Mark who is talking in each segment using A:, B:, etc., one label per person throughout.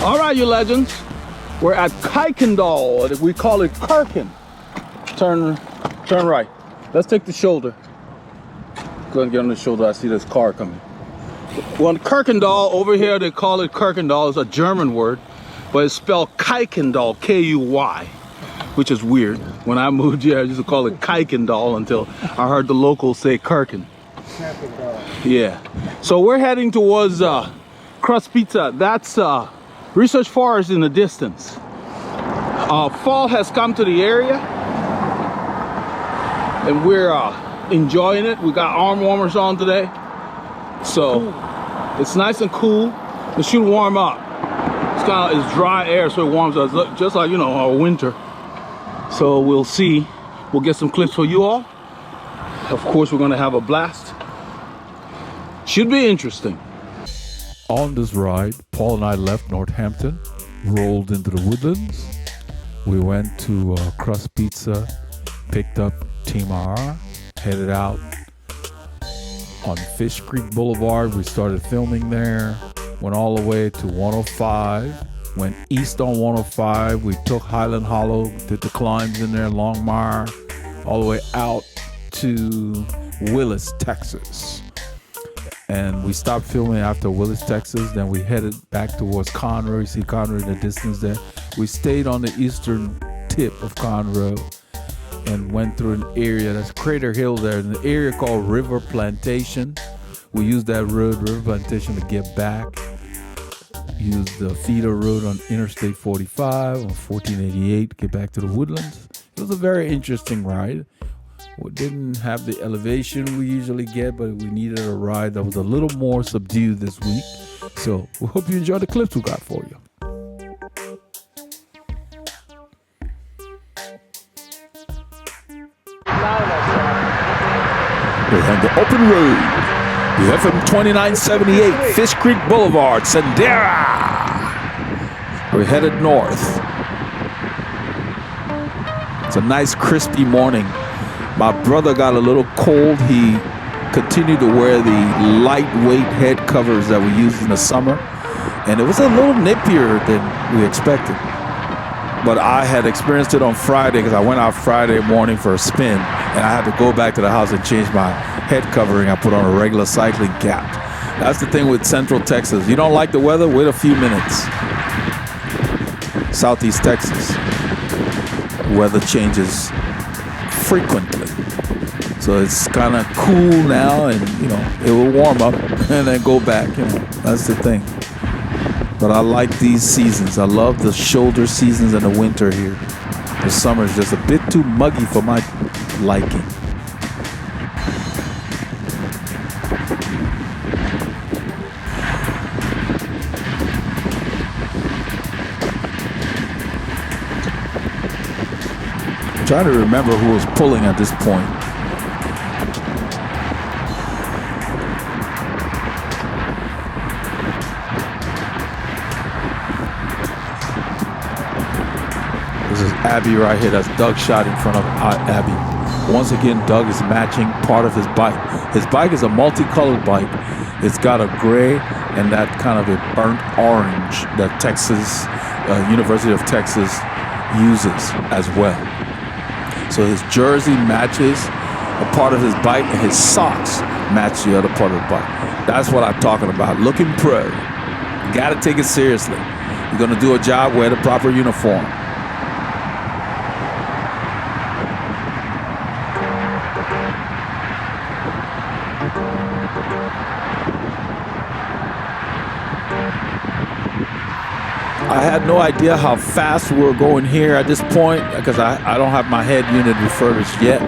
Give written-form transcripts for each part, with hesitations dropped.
A: All right, you legends. We're at Kuykendall. We call it Karken. Turn right. Let's take the shoulder. Go ahead and get on the shoulder. I see this car coming. Well, Kuykendall, over here they call it Kuykendall. It's a German word, but it's spelled Kuykendall, K-U-Y, which is weird. When I moved here, I used to call it Kuykendall until I heard the locals say Karken. Yeah. So we're heading towards Crust Pizza. That's Research Forest in the distance. Fall has come to the area, and we're enjoying it. We got arm warmers on today, so it's nice and cool. It should warm up. It's dry air, so it warms up, just like, you know, our winter. So we'll see. We'll get some clips for you all. Of course, we're gonna have a blast. Should be interesting.
B: On this ride, Paul and I left Northampton, rolled into the Woodlands. We went to Crust Pizza, picked up Team R, headed out on Fishcreek Boulevard. We started filming there, went all the way to 105, went east on 105. We took Highland Hollow, did the climbs in there, Longmire, all the way out to Willis, Texas. And we stopped filming after Willis, Texas. Then we headed back towards Conroe. You see Conroe in the distance there. We stayed on the eastern tip of Conroe and went through an area that's Crater Hill there, an area called River Plantation. We used that road, River Plantation, to get back. Used the feeder road on Interstate 45 on 1488 to get back to the Woodlands. It was a very interesting ride. We didn't have the elevation we usually get, but we needed a ride that was a little more subdued this week. So we hope you enjoy the clips we got for you. We're on the open road. The FM 2978, Fishcreek Boulevard, Sendera. We're headed north. It's a nice crispy morning. My brother got a little cold. He continued to wear the lightweight head covers that we used in the summer, and it was a little nippier than we expected. But I had experienced it on Friday because I went out Friday morning for a spin, and I had to go back to the house and change my head covering. I put on a regular cycling cap. That's the thing with Central Texas. You don't like the weather? Wait a few minutes. Southeast Texas, weather changes frequently. So it's kind of cool now, and you know, it will warm up and then go back, you know, that's the thing. But I like these seasons. I love the shoulder seasons and the winter here. The summer is just a bit too muggy for my liking. I'm trying to remember who was pulling at this point. This is Abby right here. That's Doug's shot in front of Abby. Once again, Doug is matching part of his bike. His bike is a multicolored bike. It's got a gray and that kind of a burnt orange that Texas, University of Texas uses as well. So his jersey matches a part of his bike, and his socks match the other part of the bike. That's what I'm talking about. Looking pro. You got to take it seriously. You're going to do a job, wear the proper uniform. I had no idea how fast we were going here at this point because I don't have my head unit refurbished yet.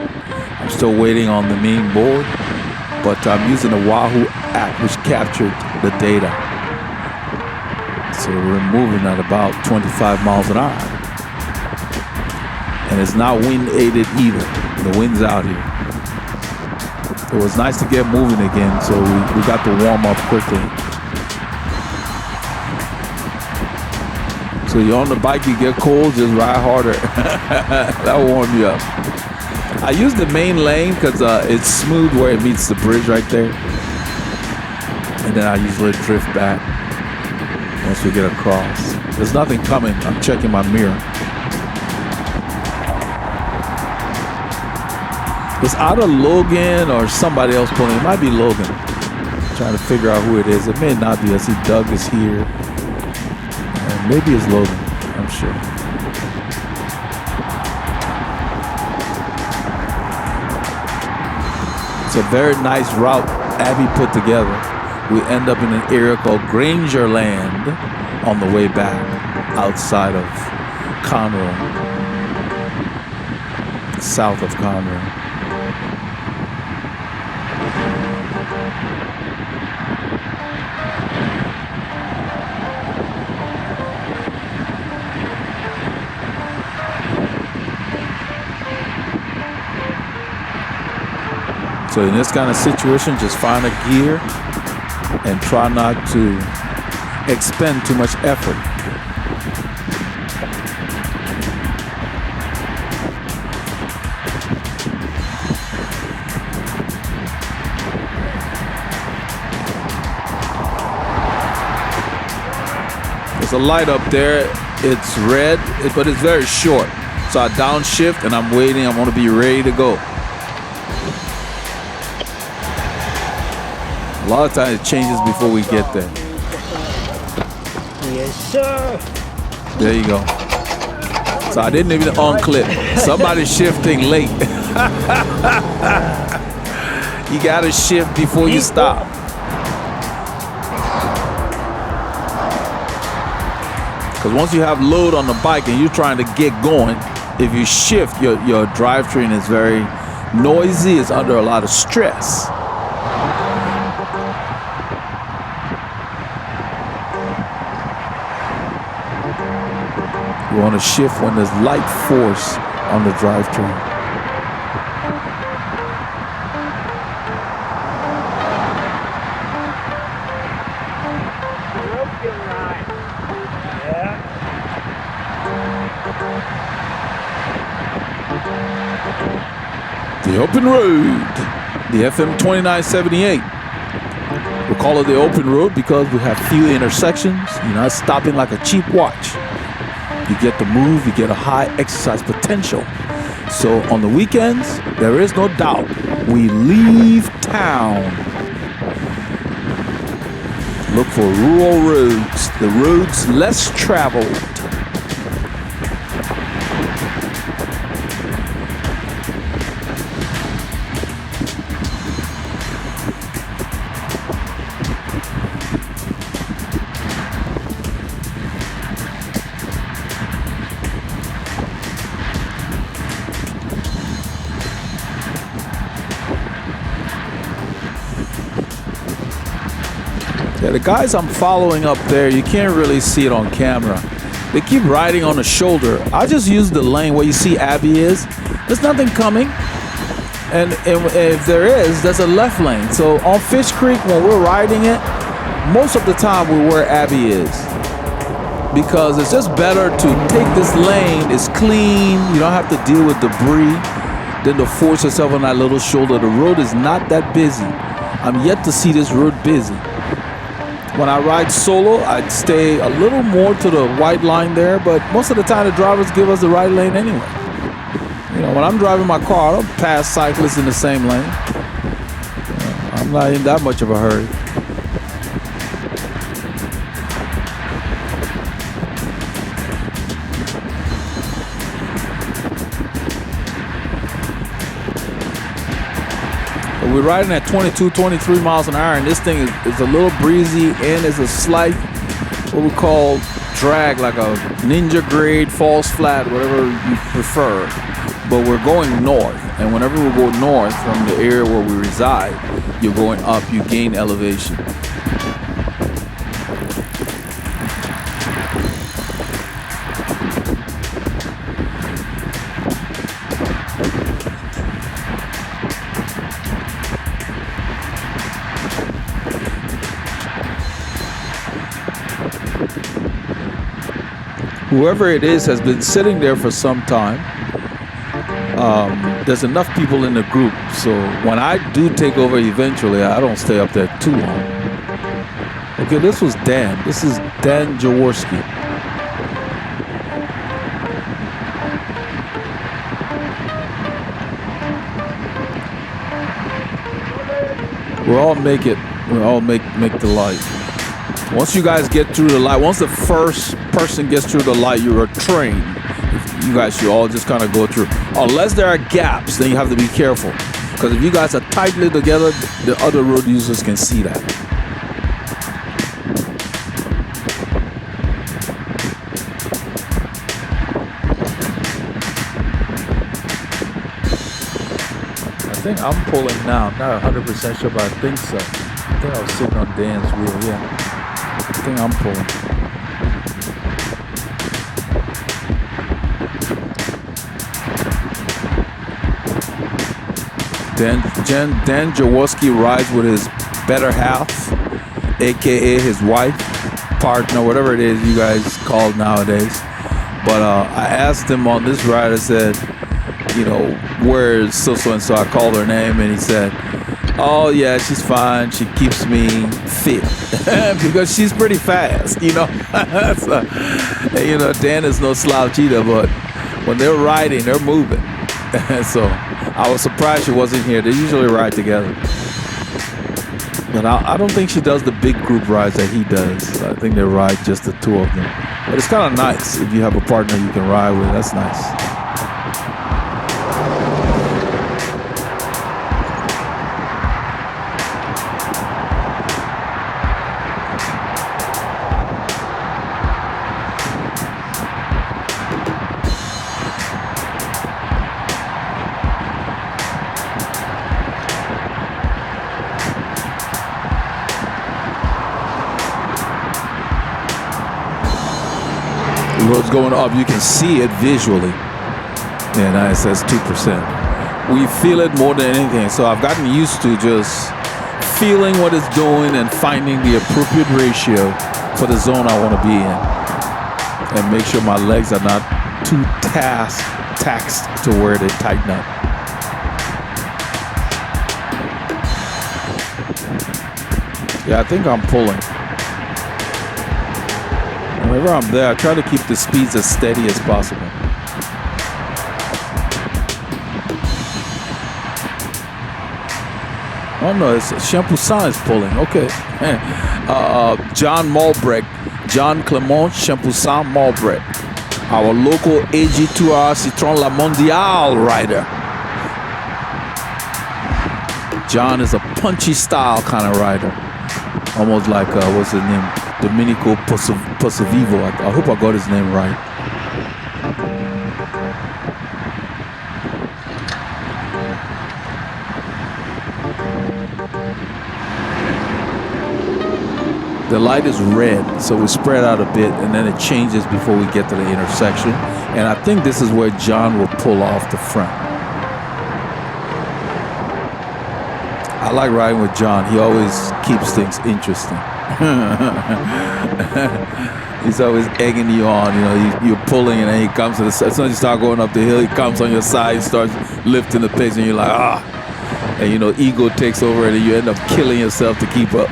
B: I'm still waiting on the main board, but I'm using the Wahoo app which captured the data. So we're moving at about 25 miles an hour. And it's not wind aided either. The wind's out here. It was nice to get moving again, so we got to warm up quickly. So you're on the bike, you get cold, just ride harder. That'll warm you up. I use the main lane because it's smooth where it meets the bridge right there. And then I usually drift back once we get across. There's nothing coming. I'm checking my mirror. It's either Logan or somebody else pulling. It might be Logan. Trying to figure out who it is. It may not be. I see Doug is here. And maybe it's Logan. I'm sure. It's a very nice route Abby put together. We end up in an area called Grangerland on the way back outside of Conroe, south of Conroe. So in this kind of situation, just find a gear and try not to expend too much effort. There's a light up there. It's red, but it's very short. So I downshift and I'm waiting. I'm going to be ready to go. A lot of times it changes before we get there.
C: Yes, sir.
B: There you go. So I didn't even unclip. Somebody's shifting late. You gotta shift before you stop. Because once you have load on the bike and you're trying to get going, if you shift, your drivetrain is very noisy. It's under a lot of stress. You want to shift when there's light force on the drivetrain. The open road, the FM 2978. We call it the open road because we have few intersections. You're not stopping like a cheap watch. You get to move, you get a high exercise potential. So on the weekends, there is no doubt, we leave town. Look for rural roads, the roads less traveled. Yeah, the guys I'm following up there, you can't really see it on camera. They keep riding on the shoulder. I just use the lane where you see Abby is. There's nothing coming. And if there is, there's a left lane. So on Fishcreek, when we're riding it, most of the time we're where Abby is. Because it's just better to take this lane. It's clean. You don't have to deal with debris. Then to force yourself on that little shoulder. The road is not that busy. I'm yet to see this road busy. When I ride solo, I'd stay a little more to the white line there, but most of the time the drivers give us the right lane anyway. You know, when I'm driving my car, I don't pass cyclists in the same lane. I'm not in that much of a hurry. We're riding at 22, 23 miles an hour, and this thing is a little breezy and is a slight, what we call drag, like a ninja grade, false flat, whatever you prefer. But we're going north, and whenever we go north from the area where we reside, you're going up, you gain elevation. Whoever it is has been sitting there for some time. There's enough people in the group, so when I do take over eventually, I don't stay up there too long. Okay, this was Dan. This is Dan Jaworski.
A: We'll all make it. We'll all make the light. Once you guys get through the light, once the first person gets through the light, you're trained. You guys should all just kind of go through. Unless there are gaps, then you have to be careful. Because if you guys are tightly together, the other road users can see that. I think I'm pulling now. Not 100% sure, but I think so. I think I was sitting on Dan's wheel, yeah. I think I'm pulling. Dan Jaworski rides with his better half, aka his wife, partner, whatever it is you guys call it nowadays. But I asked him on this ride, I said, you know, where's so and so? I called her name and he said, oh yeah, she's fine. She keeps me fit because she's pretty fast, you know. So, you know, Dan is no slouch either, but when they're riding, they're moving. So I was surprised she wasn't here. They usually ride together. But I don't think she does the big group rides that he does. I think they ride just the two of them. But it's kind of nice if you have a partner you can ride with. That's nice. Road's going up, you can see it visually, and it says 2%. We feel it more than anything, so I've gotten used to just feeling what it's doing and finding the appropriate ratio for the zone I want to be in, and make sure my legs are not too taxed to where they tighten up. Yeah, I think I'm pulling. Whenever I'm there, I try to keep the speeds as steady as possible. Oh no, it's Champoussin is pulling. Okay. John Malbrecht, John Clement Champoussin Malbrecht, our local AG2R Citroën La Mondiale rider. John is a punchy style kind of rider. Almost like, what's his name? Domenico Pozzovivo. I hope I got his name right. The light is red, so we spread out a bit, and then it changes before we get to the intersection. And I think this is where John will pull off the front. I like riding with John. He always keeps things interesting. He's always egging you on, you know, you're pulling and then he comes to the side. As soon as you start going up the hill, he comes on your side, starts lifting the pace and you're like, ah. And you know, ego takes over and you end up killing yourself to keep up.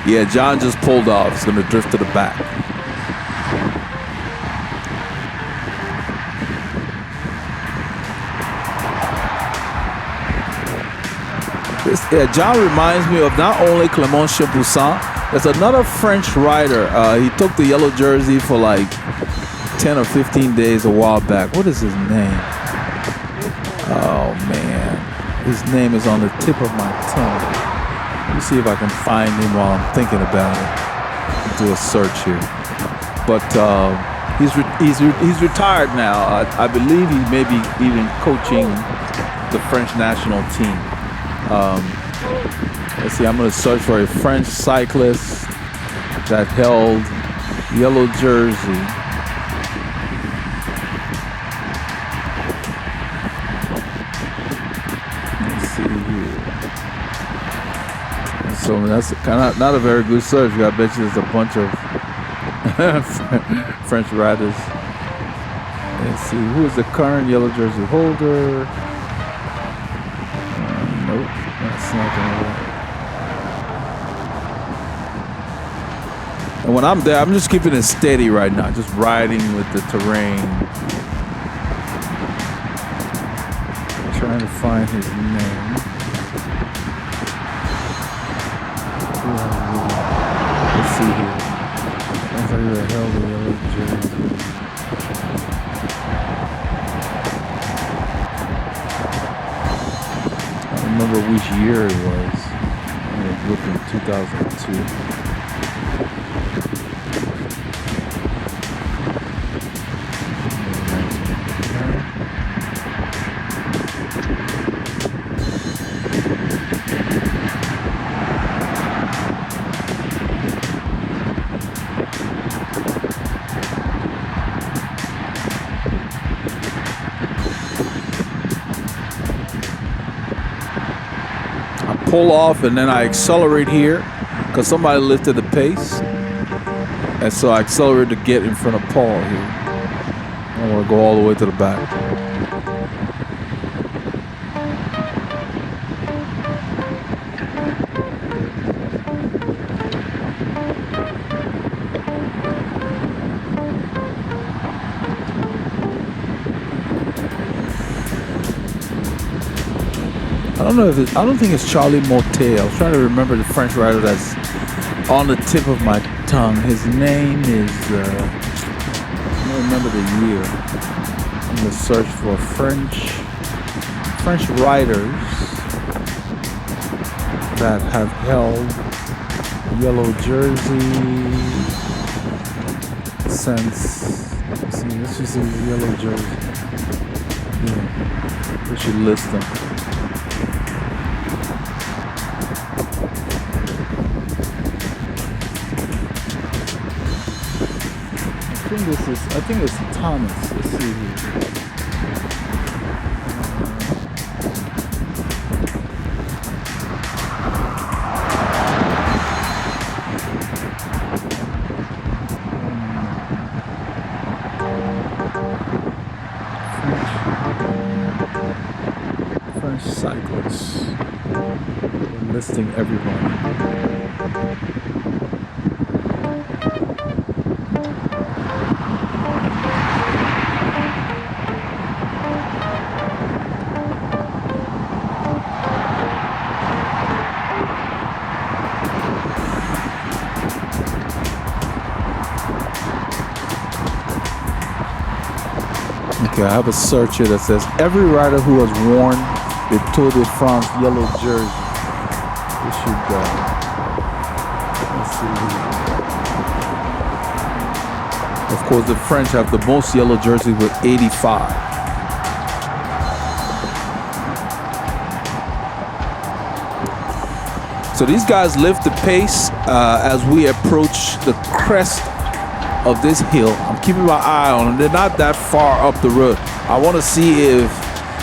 A: Yeah, John just pulled off. He's gonna drift to the back. John reminds me of not only Clement Champoussin, there's another French rider. He took the yellow jersey for like 10 or 15 days a while back. What is his name? Oh man, his name is on the tip of my tongue. Let me see if I can find him while I'm thinking about it. Do a search here. But he's retired now. I believe he may be even coaching the French national team. Let's see, I'm going to search for a French cyclist that held yellow jersey. Let's see here. So that's kind of not a very good search. I bet you there's a bunch of French riders. Let's see, who is the current yellow jersey holder? Nope, that's not going to work. And when I'm there, I'm just keeping it steady right now, just riding with the terrain. I'm trying to find his name.
B: Let's see here. That's like the hell the yellow jersey. I don't remember which year it was. I was looking 2002.
A: Pull off and then I accelerate here because somebody lifted the pace, and so I accelerate to get in front of Paul here. I want to go all the way to the back. I don't think it's Charlie Motet. I was trying to remember the French writer that's on the tip of my tongue. His name is, I don't remember the year. I'm going to search for French writers that have held yellow jersey since, let's just say yellow jersey. Yeah, we should list them. I think it's Thomas. Let's see here. French Cyclist. We're listing everybody. Okay, I have a search here that says every rider who has worn the Tour de France yellow jersey. We should let's see. Of course, the French have the most yellow jerseys with 85. So these guys lift the pace as we approach the crest of this hill. I'm keeping my eye on them. They're not that far up the road. I want to see if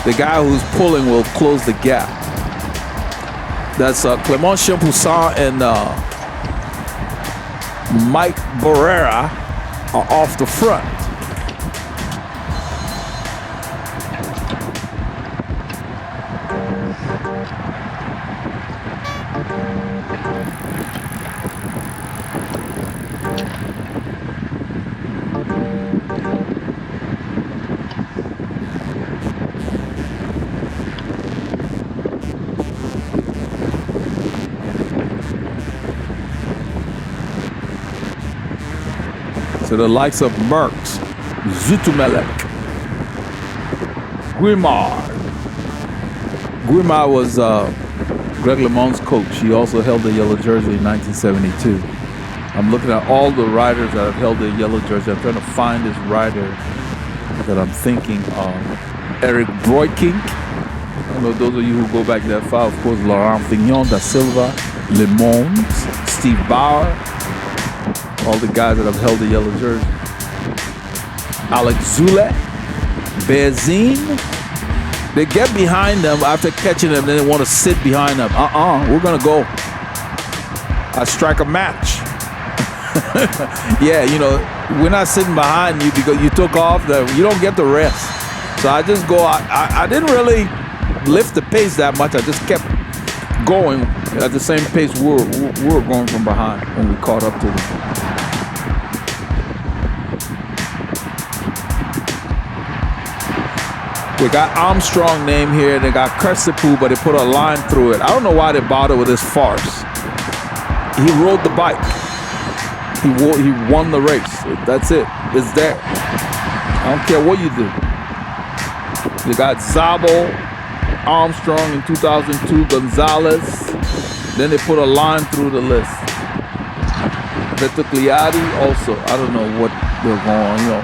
A: the guy who's pulling will close the gap. That's Clément Champoussin and Mike Barrera are off the front. So the likes of Merckx, Zutumelec, Guimard. Guimard was Greg LeMond's coach. He also held the yellow jersey in 1972. I'm looking at all the riders that have held the yellow jersey. I'm trying to find this rider that I'm thinking of. Eric Breukink. I don't know, those of you who go back that far, of course, Laurent Fignon da Silva, Le Monde, Steve Bauer. All the guys that have held the yellow jersey. Alex Zule, Bezine. They get behind them after catching them, then they want to sit behind them. We're gonna go. I strike a match. Yeah, you know, we're not sitting behind you because you took off. You don't get the rest. So I just go. I didn't really lift the pace that much. I just kept going at the same pace we were going from behind when we caught up to them. They got Armstrong name here. They got Kursipu, but they put a line through it. I don't know why they bother with this farce. he rode the bike. He won the race. That's it. It's there. I don't care what you do. You got Zabo, Armstrong in 2002, Gonzalez. Then they put a line through the list. Vetogliati also. I don't know what they're going. You know,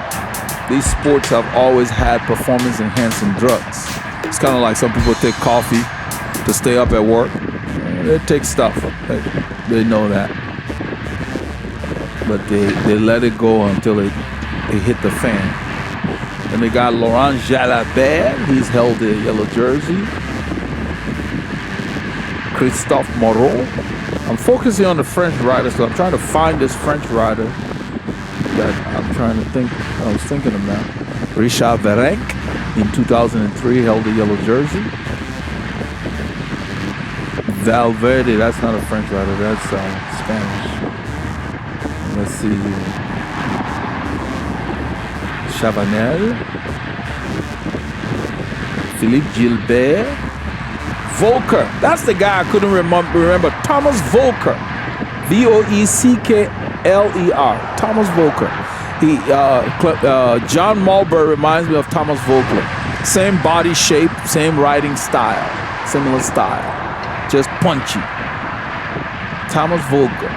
A: these sports have always had performance-enhancing drugs. It's kind of like some people take coffee to stay up at work. They take stuff. They know that. But they let it go until it hit the fan. And they got Laurent Jalabert. He's held the yellow jersey. Christophe Moreau. I'm focusing on the French rider, so I'm trying to find this French rider that I was thinking about. Richard Virenque in 2003 held the yellow jersey. Valverde, that's not a French rider, that's Spanish. Let's see here. Chavanel. Philippe Gilbert. Volker, that's the guy I couldn't remember. Thomas Volker. Voeckler. Thomas Volker. John Mulber reminds me of Thomas Volker. Same body shape, same riding style, similar style. Just punchy. Thomas Volker.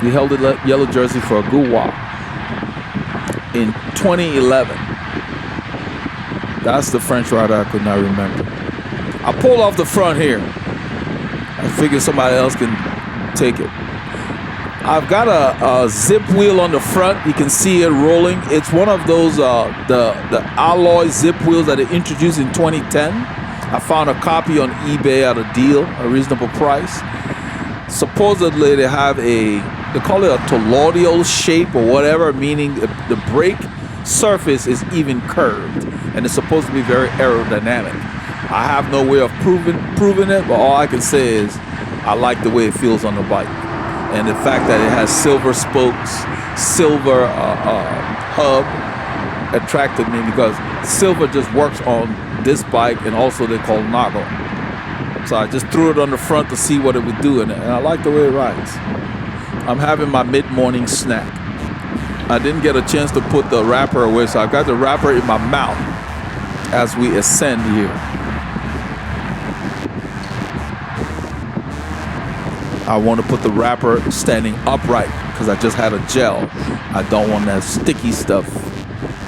A: He held the yellow jersey for a good while. In 2011. That's the French rider I could not remember. I pull off the front here. I figure somebody else can take it. I've got a zip wheel on the front. You can see it rolling. It's one of those the alloy zip wheels that they introduced in 2010. I found a copy on eBay at a deal, a reasonable price. Supposedly they have they call it a toroidal shape or whatever, meaning the brake surface is even curved, and it's supposed to be very aerodynamic. I have no way of proving it, but all I can say is I like the way it feels on the bike. And the fact that it has silver spokes, silver hub attracted me, because silver just works on this bike, and also they call Nago. So I just threw it on the front to see what it would do, and I like the way it rides. I'm having my mid-morning snack. I didn't get a chance to put the wrapper away, so I've got the wrapper in my mouth as we ascend here. I want to put the wrapper standing upright because I just had a gel. I don't want that sticky stuff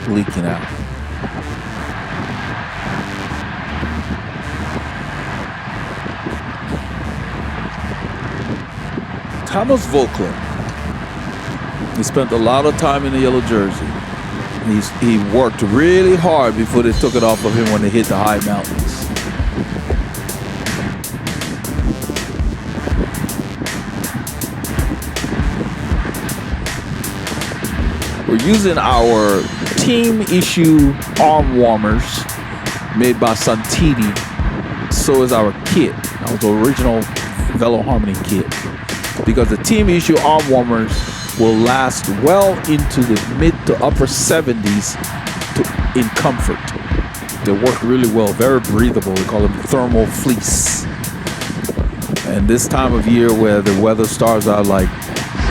A: leaking out. Thomas Volker. He spent a lot of time in the yellow jersey. He worked really hard before they took it off of him when they hit the high mountains. We're using our team issue arm warmers made by Santini. So is our kit. That was the original Veloharmony kit. Because the team issue arm warmers will last well into the mid to upper 70s in comfort. They work really well, very breathable. We call them thermal fleece. And this time of year where the weather starts out like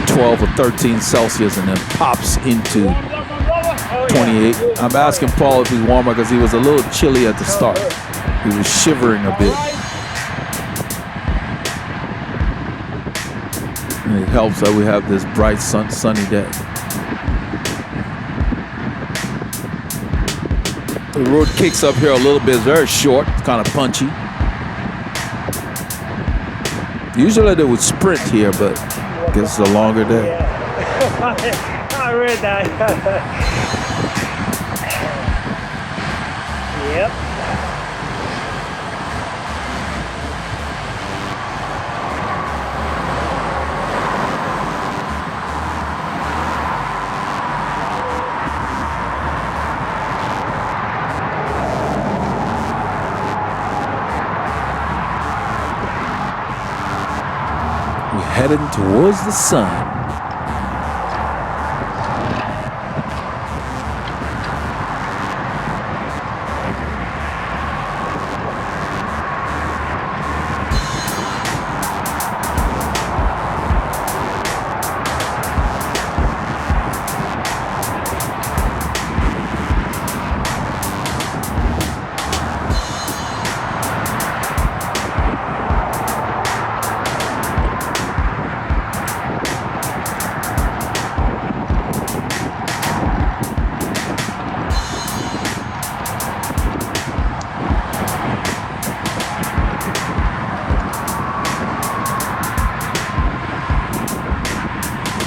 A: 12 or 13 Celsius and then pops into 28. I'm asking Paul if he's warmer because he was a little chilly at the start. He was shivering a bit. And it helps that we have this bright sunny day. The road kicks up here a little bit. It's very short, it's kind of punchy. Usually they would sprint here, but I guess it's a longer day.
C: Yeah. I read that. Yep.
A: Heading towards the sun.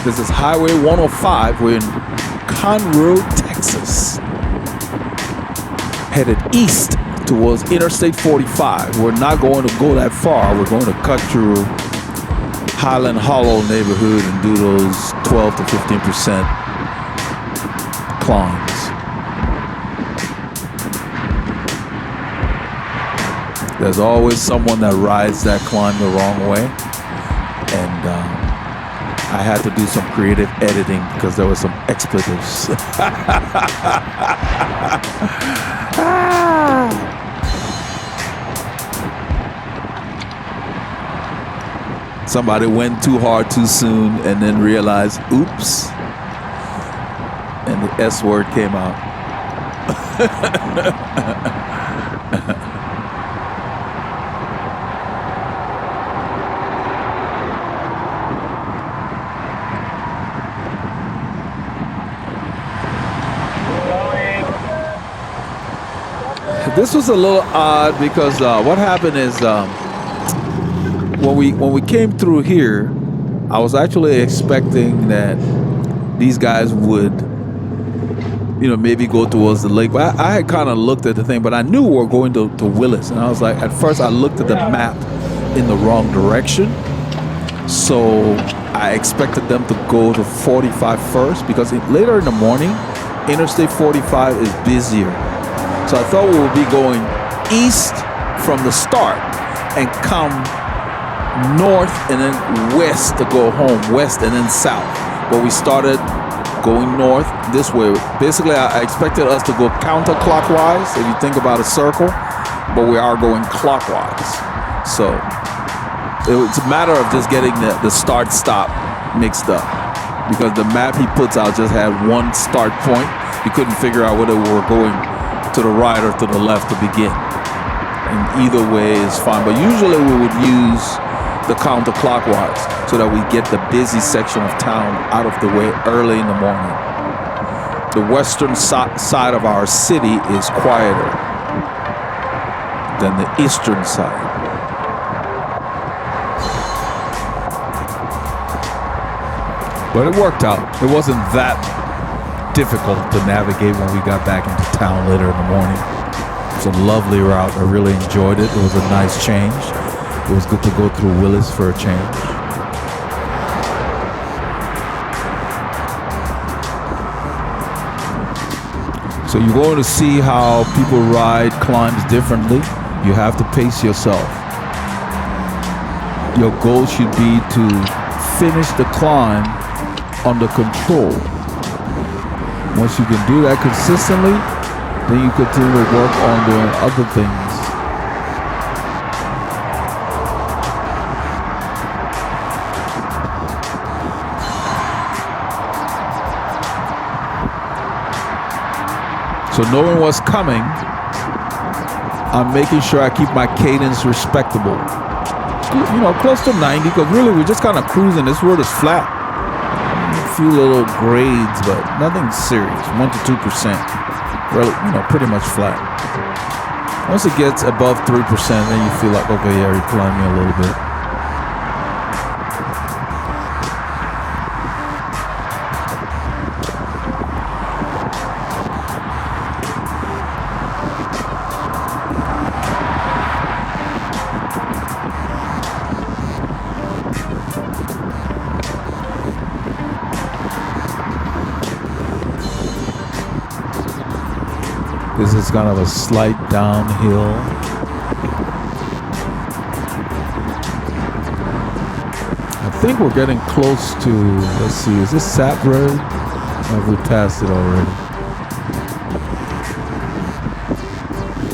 B: This is Highway 105. We're in Conroe, Texas. Headed east towards Interstate 45. We're not going to go that far. We're going to cut through Highland Hollow neighborhood and do those 12 to 15% climbs. There's always someone that rides that climb the wrong way, and I had to do some creative editing because there were some expletives. Somebody went too hard too soon and then realized, oops, and the S word came out. This was a little odd because what happened is when we came through here, I was actually expecting that these guys would, maybe go towards the lake. But I had kind of looked at the thing, but I knew we were going to Willis, and I was like, at first I looked at the map in the wrong direction, so I expected them to go to 45 first because later in the morning, Interstate 45 is busier. So I thought we would be going east from the start and come north and then west to go home, west and then south. But we started going north this way. Basically, I expected us to go counterclockwise, if you think about a circle, but we are going clockwise. So it's a matter of just getting the start-stop mixed up because the map he puts out just had one start point. He couldn't figure out whether we were going to the right or to the left to begin. And either way is fine. But usually we would use the counterclockwise so that we get the busy section of town out of the way early in the morning. The western side of our city is quieter than the eastern side. But it worked out. It wasn't that difficult to navigate when we got back into town later in the morning. It's a lovely route. I really enjoyed it. It was a nice change. It was good to go through Willis for a change. So you're going to see how people ride climbs differently. You have to pace yourself. Your goal should be to finish the climb under control. Once you can do that consistently, then you continue to work on doing other things. So knowing what's coming, I'm making sure I keep my cadence respectable. Close to 90, because really we're just kind of cruising. This road is flat. A few little grades, but nothing serious. 1 to 2%. Really, pretty much flat. Once it gets above 3%, then you feel like, okay, yeah, you're climbing a little bit. This is kind of a slight downhill. I think we're getting close to, let's see, is this Sap Road? Or have we passed it already?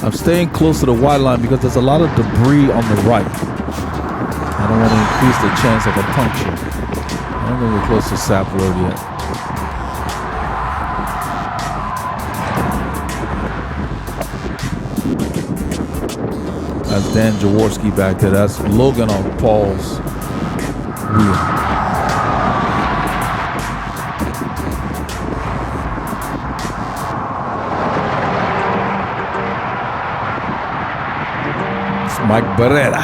B: I'm staying close to the white line because there's a lot of debris on the right. I don't want to increase the chance of a puncture. I don't think we're close to Sap Road yet. That's Dan Jaworski back there. That's Logan on Paul's wheel. It's Mike Barrera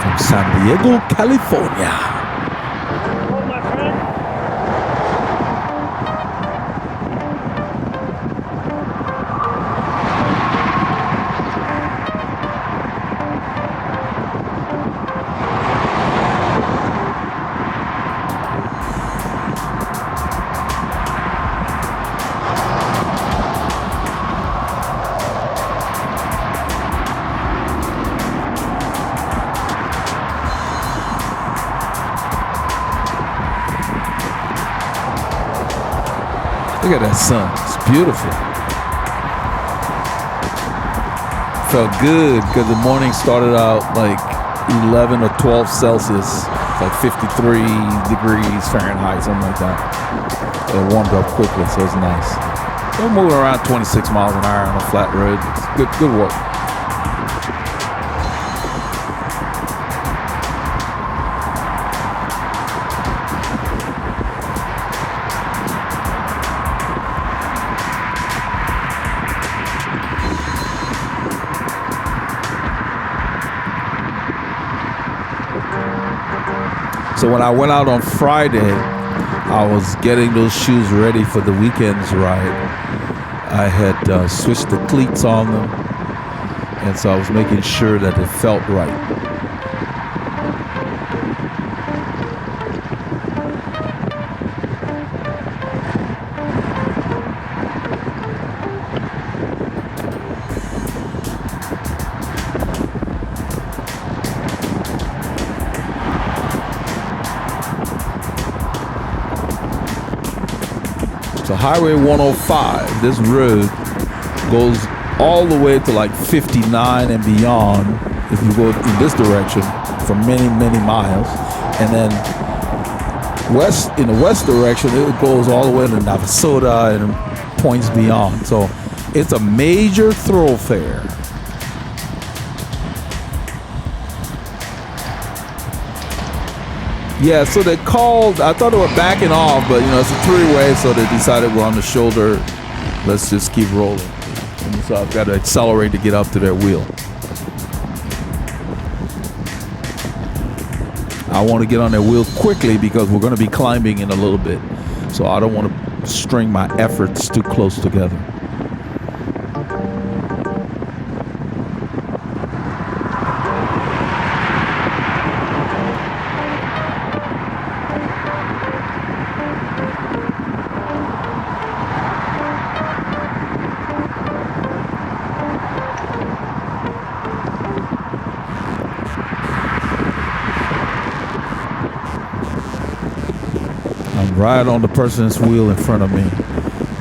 B: from San Diego, California.
C: Oh, my friend.
B: Look at that sun. It's beautiful. Felt good because the morning started out like 11 or 12 Celsius. It's like 53 degrees Fahrenheit, something like that. It warmed up quickly, so it's nice. We're moving around 26 miles an hour on a flat road. It's good work. So when I went out on Friday, I was getting those shoes ready for the weekend's ride. I had switched the cleats on them, and so I was making sure that it felt right. So Highway 105, this road goes all the way to like 59 and beyond if you go in this direction for many, many miles. And then in the west direction, it goes all the way to Navasota and points beyond. So it's a major thoroughfare. Yeah, so they called, I thought they were backing off, but it's a three-way, so they decided we're on the shoulder. Let's just keep rolling. And so I've got to accelerate to get up to their wheel. I want to get on their wheel quickly because we're going to be climbing in a little bit. So I don't want to string my efforts too close together. Right on the person's wheel in front of me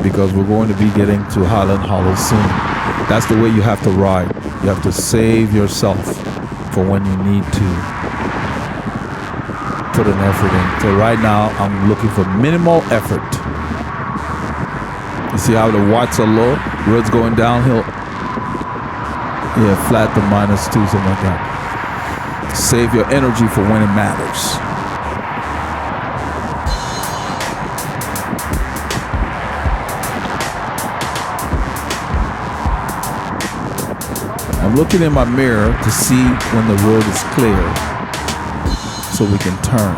B: because we're going to be getting to Highland Hollow soon. That's the way you have to ride. You have to save yourself for when you need to put an effort in. So right now I'm looking for minimal effort. You see how the watts are low? Road's going downhill. Yeah, flat to -2, something like that. Save your energy for when it matters. I'm looking in my mirror to see when the road is clear so we can turn.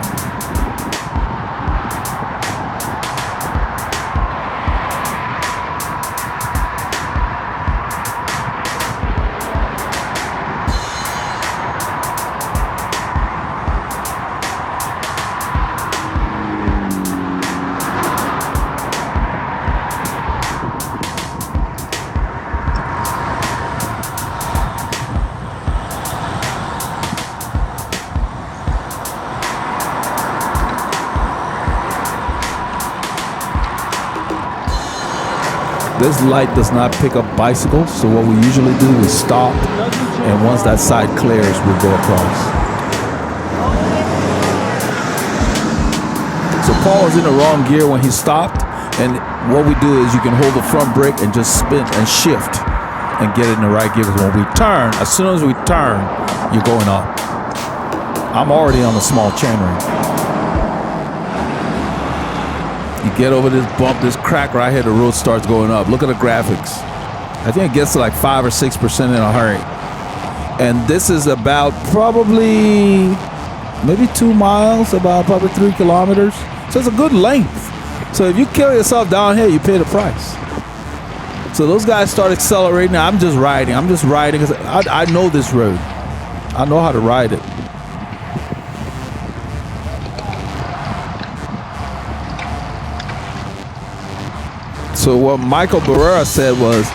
B: This light does not pick up bicycles, so what we usually do is stop, and once that side clears, we'll go across. So Paul was in the wrong gear when he stopped, and what we do is you can hold the front brake and just spin and shift and get in the right gear. Because when we turn, as soon as we turn, you're going up. I'm already on a small chainring. You get over this bump, this crack right here, the road starts going up. Look at the graphics. I think it gets to like 5 or 6% in a hurry. And this is about probably maybe 2 miles, about probably 3 kilometers. So it's a good length. So if you kill yourself down here, you pay the price. So those guys start accelerating. I'm just riding because I know this road. I know how to ride it. So what Michael Barrera said was,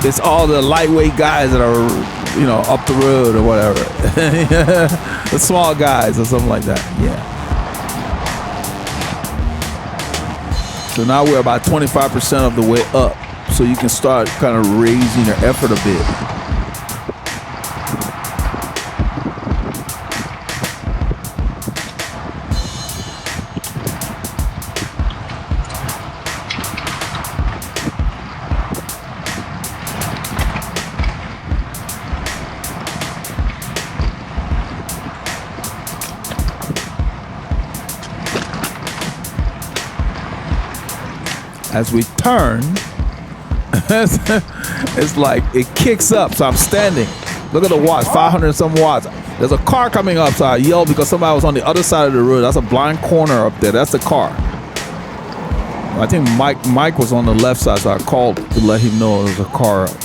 B: it's all the lightweight guys that are, up the road or whatever. The small guys or something like that. Yeah. So now we're about 25% of the way up. So you can start kind of raising your effort a bit. As we turn, it's like it kicks up, so I'm standing. Look at the watts, 500 and some watts. There's a car coming up, so I yelled because somebody was on the other side of the road. That's a blind corner up there. That's the car. I think Mike was on the left side, so I called to let him know there was a car up.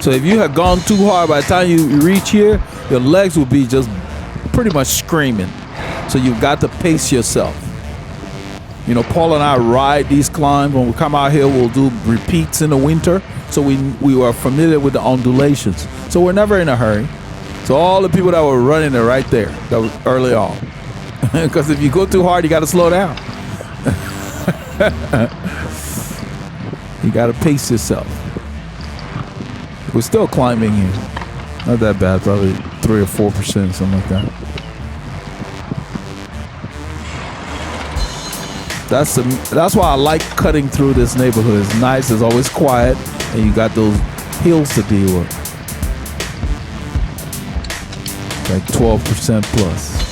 B: So if you had gone too hard, by the time you reach here, your legs will be just pretty much screaming. So you've got to pace yourself. You know, Paul and I ride these climbs. When we come out here, we'll do repeats in the winter. So we are familiar with the undulations. So we're never in a hurry. So all the people that were running are right there, that was early on. Because if you go too hard, you got to slow down. You got to pace yourself. We're still climbing here. Not that bad, probably 3 or 4%, something like that. That's why I like cutting through this neighborhood. It's nice, it's always quiet, and you got those hills to deal with. Like 12% plus.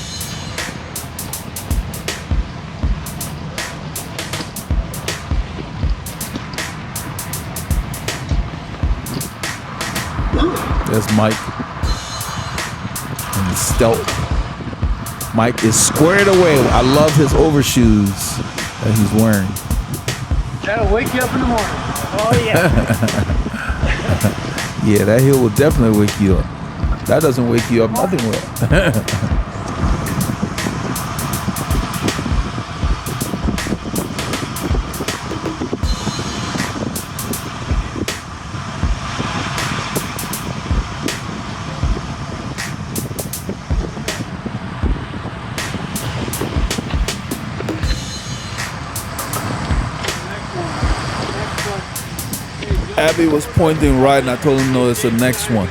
B: There's Mike and the stealth. Mike is squared away. I love his overshoes that he's wearing.
C: That'll wake you up in the morning. Oh yeah.
B: Yeah, that hill will definitely wake you up. That doesn't wake you up, nothing will. Abby was pointing right, and I told him, no, it's the next one.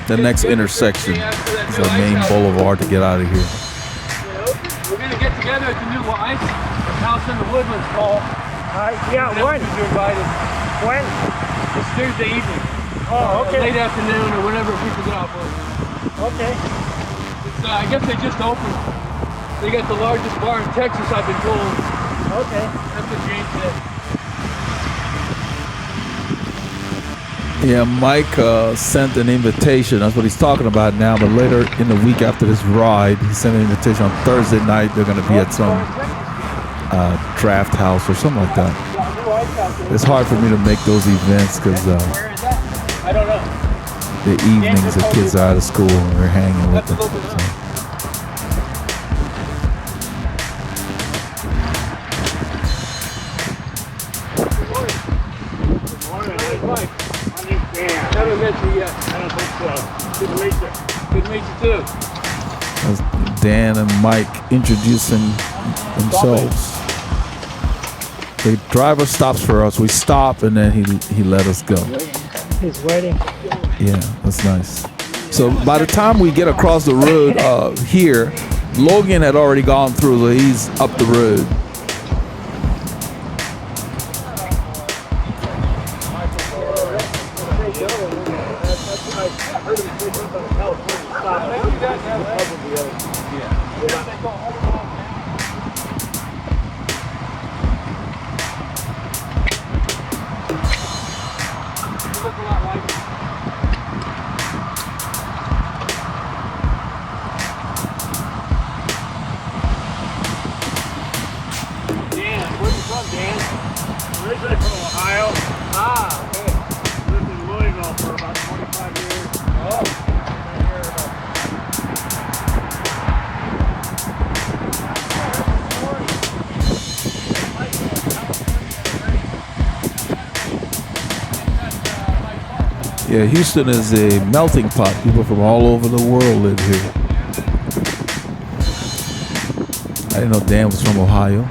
B: The next intersection is the main boulevard to get out of here.
C: We're going to get together at the new wife house in the Woodlands, Paul. Yeah, when? You're invited. When? It's Tuesday evening. Oh, okay. Late afternoon or whenever people get off work. Okay. It's, I guess they just opened. They got the largest bar in Texas, I've been told. Okay. That's what Jane said.
B: Yeah, Mike sent an invitation. That's what he's talking about now. But later in the week after this ride, he sent an invitation on Thursday night. They're going to be at some draft house or something like that. It's hard for me to make those events because
C: I don't know.
B: The evenings the kids are out of school and we're hanging with them. So.
C: Haven't met you yet. I don't think so. Good to meet you. Good to meet you too.
B: That's Dan and Mike introducing themselves. The driver stops for us. We stop and then he let us go.
C: He's waiting.
B: Yeah, that's nice. So by the time we get across the road here, Logan had already gone through, so he's up the road.
C: Originally from Ohio. Ah, okay. Lived in Louisville for about 25 years. Oh.
B: Yeah, Houston is a melting pot. People from all over the world live here. I didn't know Dan was from Ohio.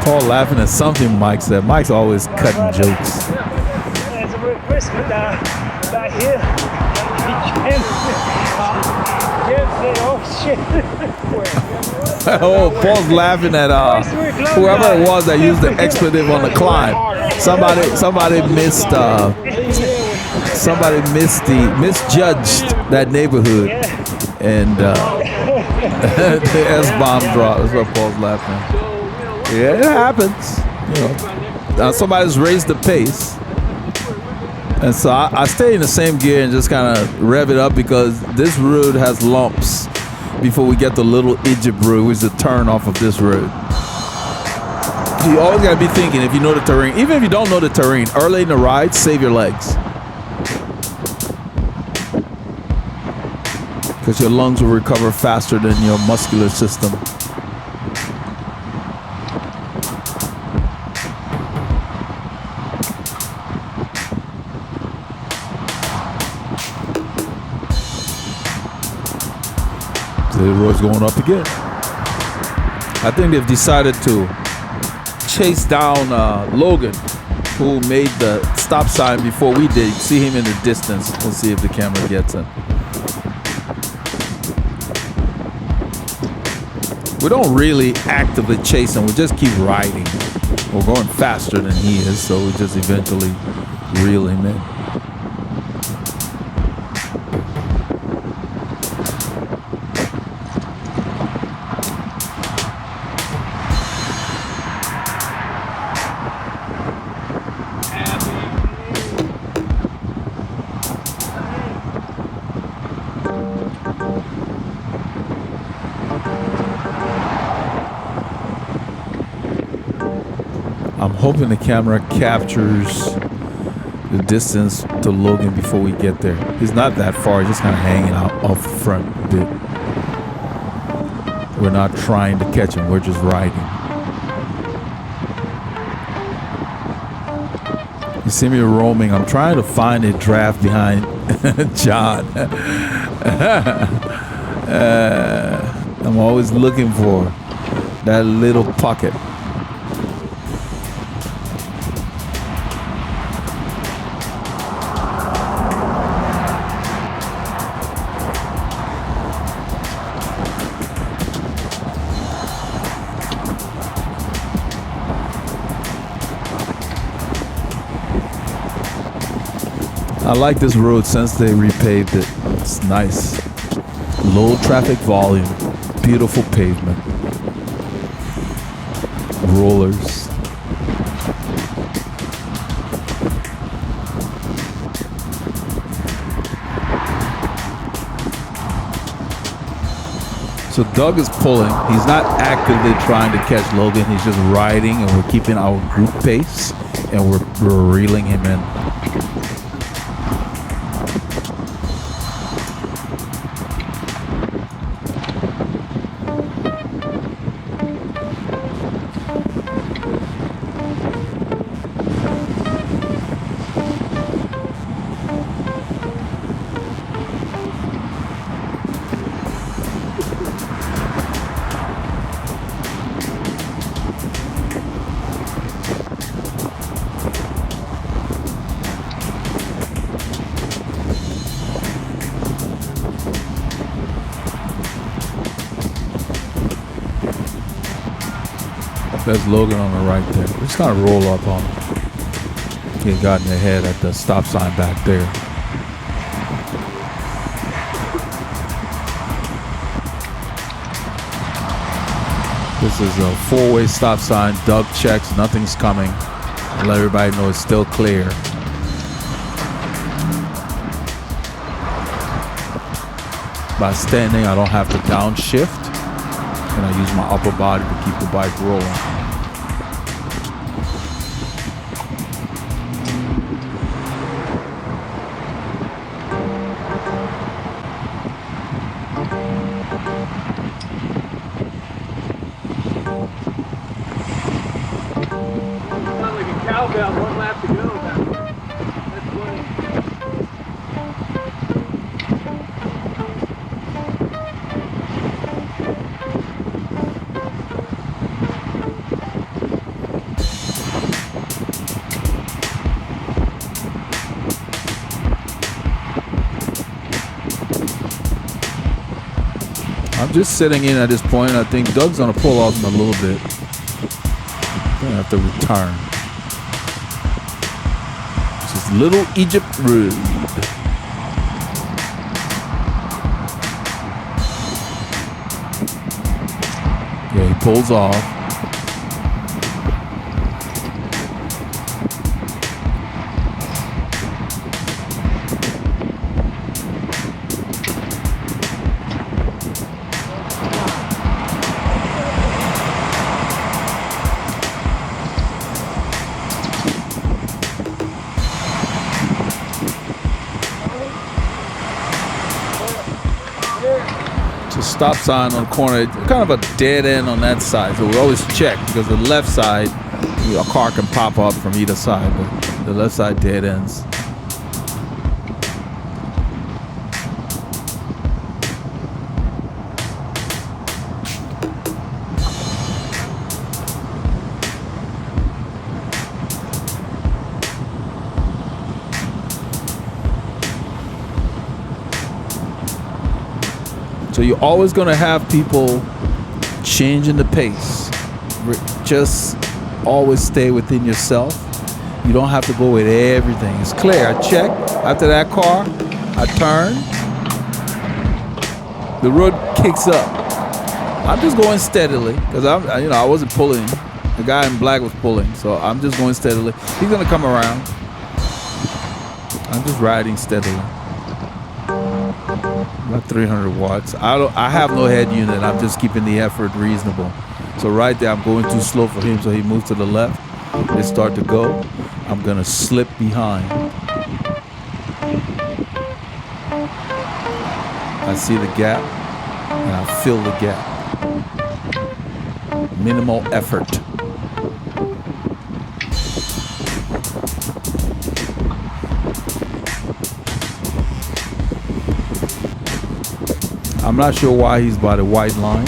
B: Paul laughing at something Mike said. Mike's always cutting jokes.
D: It's a request, but here he can't say, oh shit.
B: Oh, Paul's laughing at whoever it was that used the expletive on the climb. Somebody misjudged that neighborhood, and the S-bomb dropped. That's what Paul's laughing at. Yeah, it happens. You know, now somebody's raised the pace, and so I stay in the same gear and just kind of rev it up because this road has lumps before we get the Little Egypt road, which is the turn off of this road. You always gotta be thinking, if you know the terrain, even if you don't know the terrain, early in the ride, save your legs, because your lungs will recover faster than your muscular system. The road's going up again. I think they've decided to chase down Logan, who made the stop sign before we did. See him in the distance. We'll see if the camera gets him. We don't really actively chase him. We just keep riding. We're going faster than he is, so we just eventually reel him in. Hoping the camera captures the distance to Logan before we get there. He's not that far, he's just kind of hanging out off the front a bit. We're not trying to catch him, we're just riding. You see me roaming, I'm trying to find a draft behind John. I'm always looking for that little pocket. I like this road since they repaved it. It's nice. Low traffic volume. Beautiful pavement. Rollers. So Doug is pulling. He's not actively trying to catch Logan. He's just riding, and we're keeping our group pace, and we're reeling him in. There's Logan on the right there. We're just gonna roll up on him. He got in the head at the stop sign back there. This is a four-way stop sign. Doug checks, nothing's coming. Let everybody know it's still clear. By standing, I don't have to downshift. And I use my upper body to keep the bike rolling.
C: Sounds like a cowbell, one lap to go. That's funny.
B: I'm just sitting in at this point. I think Doug's gonna pull off in a little bit. I'm gonna have to return. This is Little Egypt Road. Yeah, he pulls off. Stop sign on the corner, kind of a dead end on that side, so we always check because the left side, a car can pop up from either side, but the left side dead ends. So you're always going to have people changing the pace. Just always stay within yourself. You don't have to go with everything. It's clear. I check. After that car, I turn. The road kicks up. I'm just going steadily because I wasn't pulling. The guy in black was pulling, so I'm just going steadily. He's going to come around. I'm just riding steadily. About 300 watts. I have no head unit. I'm just keeping the effort reasonable. So right there, I'm going too slow for him, so he moves to the left. They start to go. I'm gonna slip behind. I see the gap, and I fill the gap. Minimal effort. I'm not sure why he's by the white line.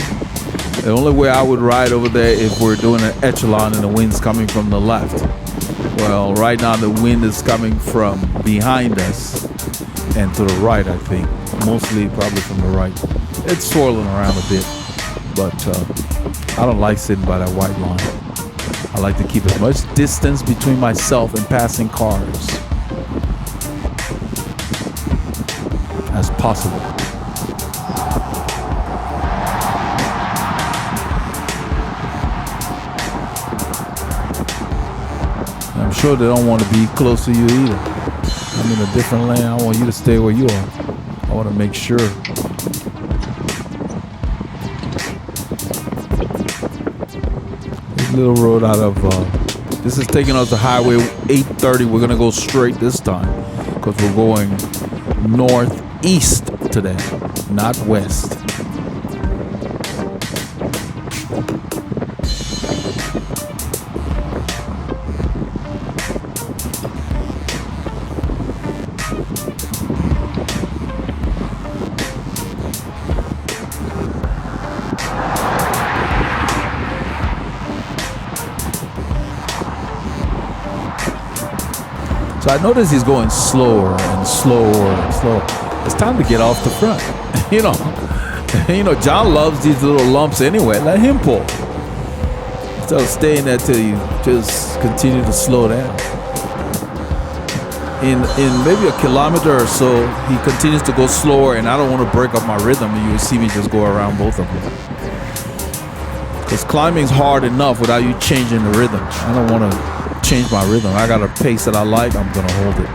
B: The only way I would ride over there if we're doing an echelon and the wind's coming from the left. Well, right now the wind is coming from behind us and to the right, I think. Mostly probably from the right. It's swirling around a bit, but I don't like sitting by that white line. I like to keep as much distance between myself and passing cars as possible. I'm sure they don't want to be close to you either. I'm in a different lane. I want you to stay where you are. I want to make sure. This little road out of, this is taking us to Highway 830. We're going to go straight this time because we're going northeast today, not west. So I notice he's going slower and slower and slower. It's time to get off the front. You know, John loves these little lumps anyway. Let him pull. Instead of staying there till you just continue to slow down. In maybe a kilometer or so, he continues to go slower, and I don't want to break up my rhythm, and you will see me just go around both of them. Because climbing's hard enough without you changing the rhythm. I don't want to change my rhythm. I got a pace that I like, I'm gonna hold it.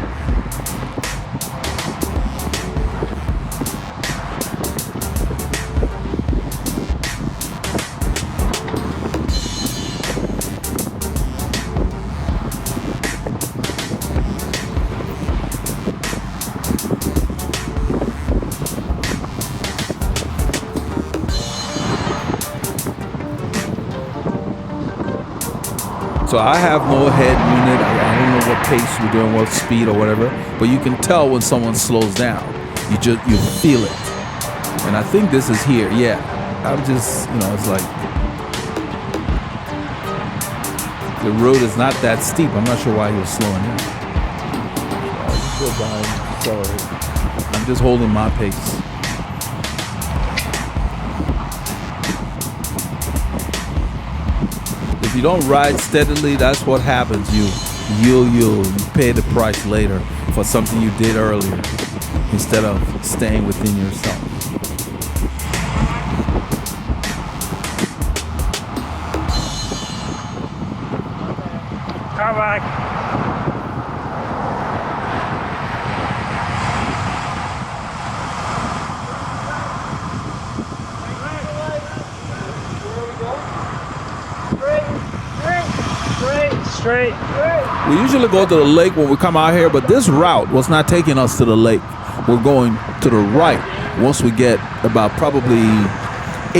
B: So I have no head unit. I don't know what pace we're doing, what speed or whatever. But you can tell when someone slows down. You feel it. And I think this is here. Yeah. I'm just, it's like the road is not that steep. I'm not sure why he was slowing down. I'll just go by and accelerate. I'm just holding my pace. If you don't ride steadily, that's what happens. You pay the price later for something you did earlier instead of staying within yourself.
D: Come back. Straight.
B: We usually go to the lake when we come out here, but this route was not taking us to the lake. We're going to the right. Once we get about probably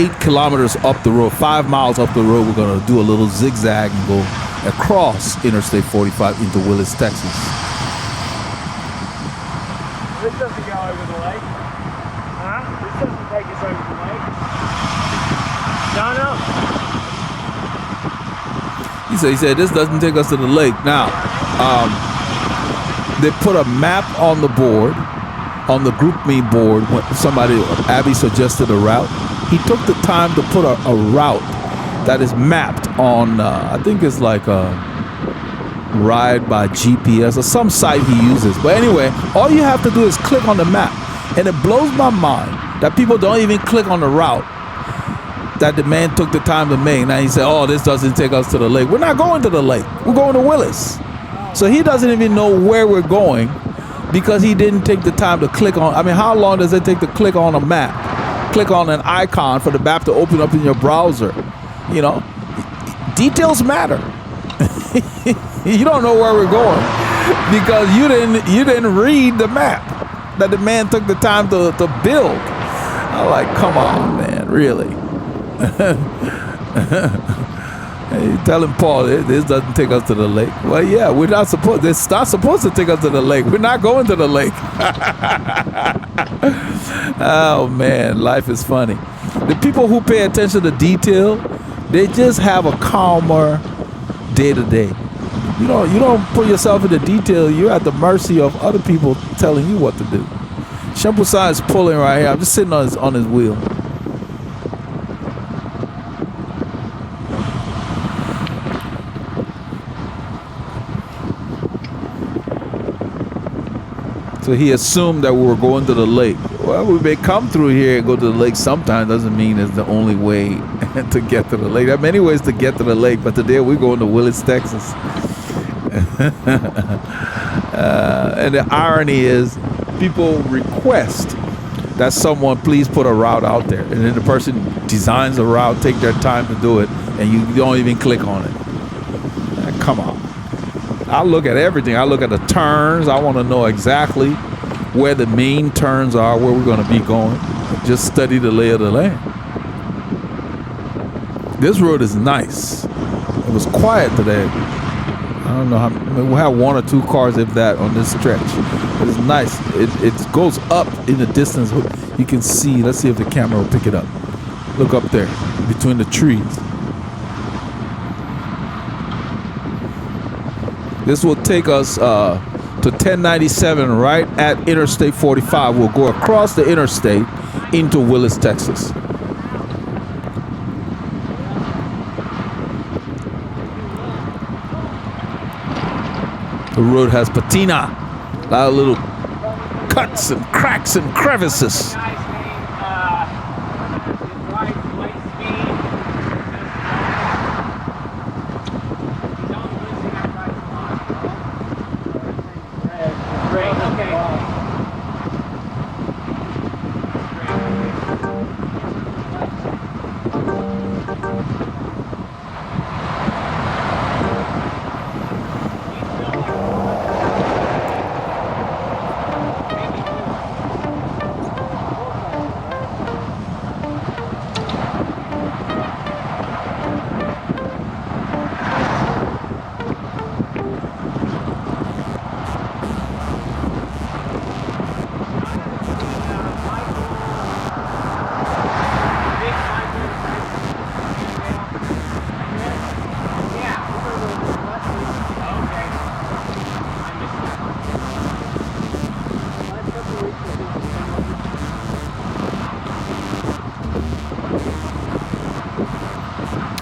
B: 8 kilometers up the road, 5 miles up the road, we're going to do a little zigzag and go across Interstate 45 into Willis, Texas.
D: This doesn't go over the lake. Huh? This doesn't take us over the lake. No.
B: He said this doesn't take us to the lake. Now, they put a map on the board, on the GroupMe board. When Abby suggested a route, he took the time to put a route that is mapped on, I think it's like a ride by GPS or some site he uses. But anyway, all you have to do is click on the map. And it blows my mind that people don't even click on the route that the man took the time to make. Now he said, oh, this doesn't take us to the lake. We're not going to the lake. We're going to Willis. So he doesn't even know where we're going because he didn't take the time to click on. I mean, how long does it take to click on a map? Click on an icon for the map to open up in your browser. Details matter. You don't know where we're going because you didn't read the map that the man took the time to build. I'm like, come on, man, really? Hey, telling Paul this doesn't take us to the lake. Well, yeah, we're not supposed. It's not supposed to take us to the lake. We're not going to the lake. Oh man, life is funny. The people who pay attention to detail, they just have a calmer day to day. You don't put yourself into detail. You're at the mercy of other people telling you what to do. Shempusan is pulling right here. I'm just sitting on his wheel. So he assumed that we were going to the lake. Well, we may come through here and go to the lake sometime. Doesn't mean it's the only way to get to the lake. There are many ways to get to the lake, but today we're going to Willis, Texas. And the irony is people request that someone please put a route out there. And then the person designs a route, take their time to do it, and you don't even click on it. Come on. I look at everything. I look at the turns. I want to know exactly where the main turns are, where we're going to be going. Just study the lay of the land. This road is nice. It was quiet today. I don't know how. We'll have 1 or 2 cars, if that, on this stretch. But it's nice. It goes up in the distance. You can see. Let's see if the camera will pick it up. Look up there between the trees. This will take us to 1097 right at Interstate 45. We'll go across the interstate into Willis, Texas. The road has patina, a lot of little cuts and cracks and crevices.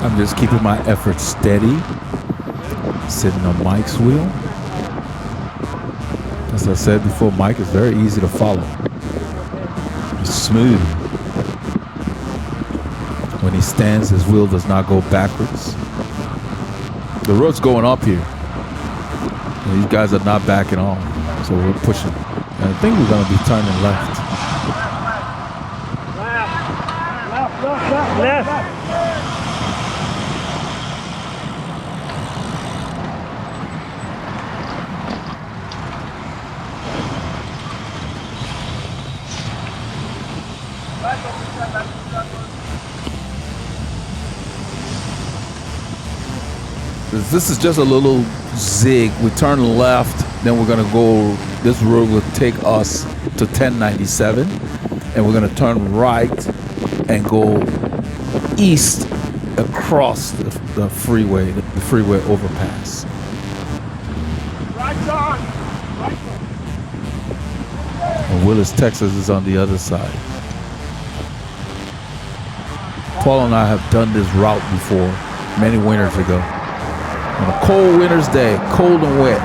B: I'm just keeping my efforts steady, sitting on Mike's wheel. As I said before, Mike is very easy to follow. It's smooth. When he stands, his wheel does not go backwards. The road's going up here. And these guys are not backing off, so we're pushing. And I think we're going to be turning left.
D: Left.
B: This is just a little zig. We turn left, then we're gonna go, this road will take us to 1097, and we're gonna turn right and go east across the freeway overpass.
D: Right on.
B: And Willis, Texas is on the other side. Paul and I have done this route before, many winters ago. On a cold winter's day, cold and wet.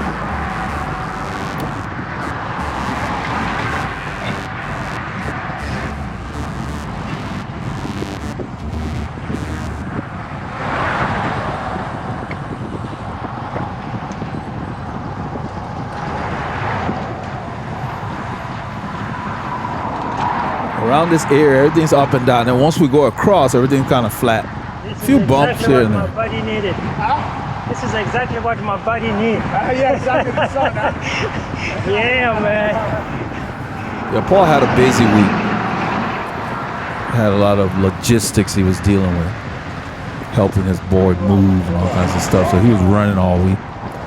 B: Around this area, everything's up and down. And once we go across, everything's kind of flat. A few bumps here and there.
D: My body needed. This is exactly what my body needs.
C: Yeah, exactly.
D: Yeah, man.
B: Yeah, Paul had a busy week. Had a lot of logistics he was dealing with, helping his boy move and all kinds of stuff. So he was running all week.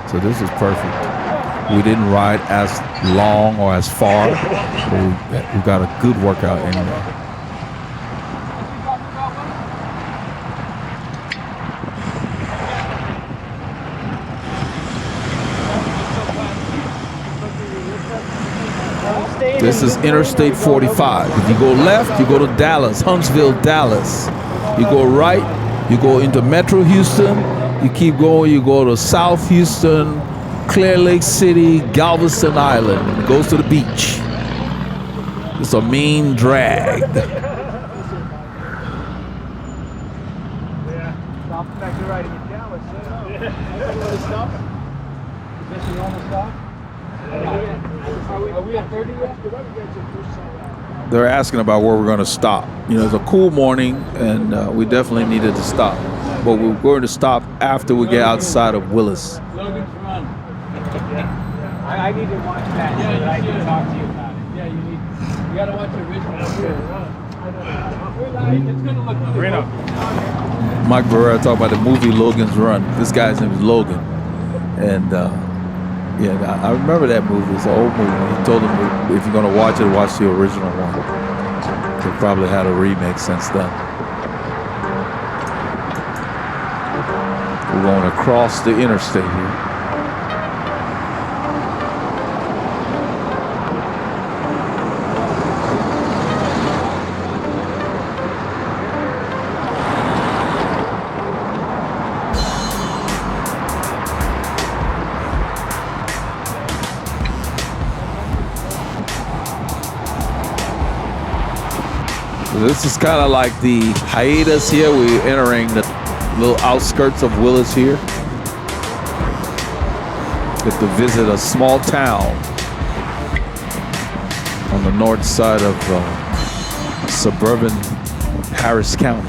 B: So this is perfect. We didn't ride as long or as far, but we got a good workout anyway. This is Interstate 45. If you go left, you go to Dallas, Huntsville, Dallas. You go right, you go into Metro Houston. You keep going, you go to South Houston, Clear Lake City, Galveston Island. It goes to the beach. It's a mean drag.
C: Stop back to right in Dallas. Stop. Is this the normal stop? Are we at 30 yet?
B: They're asking about where we're going to stop. You know, it's a cool morning, and we definitely needed to stop. But we're going to stop after we get outside of Willis.
C: Logan's Run. I need to watch that so that I can talk to you about it. Yeah, you got to watch the original. It's going to look good.
B: Mike Barrera talked about the movie Logan's Run. This guy's name is Logan. And yeah, I remember that movie. It's an old movie. He told him if you're going to watch it, watch the original one. They probably had a remake since then. We're going across the interstate here. This is kind of like the hiatus here. We're entering the little outskirts of Willis here. Get to visit a small town on the north side of suburban Harris County.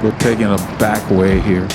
B: We're taking a back way here.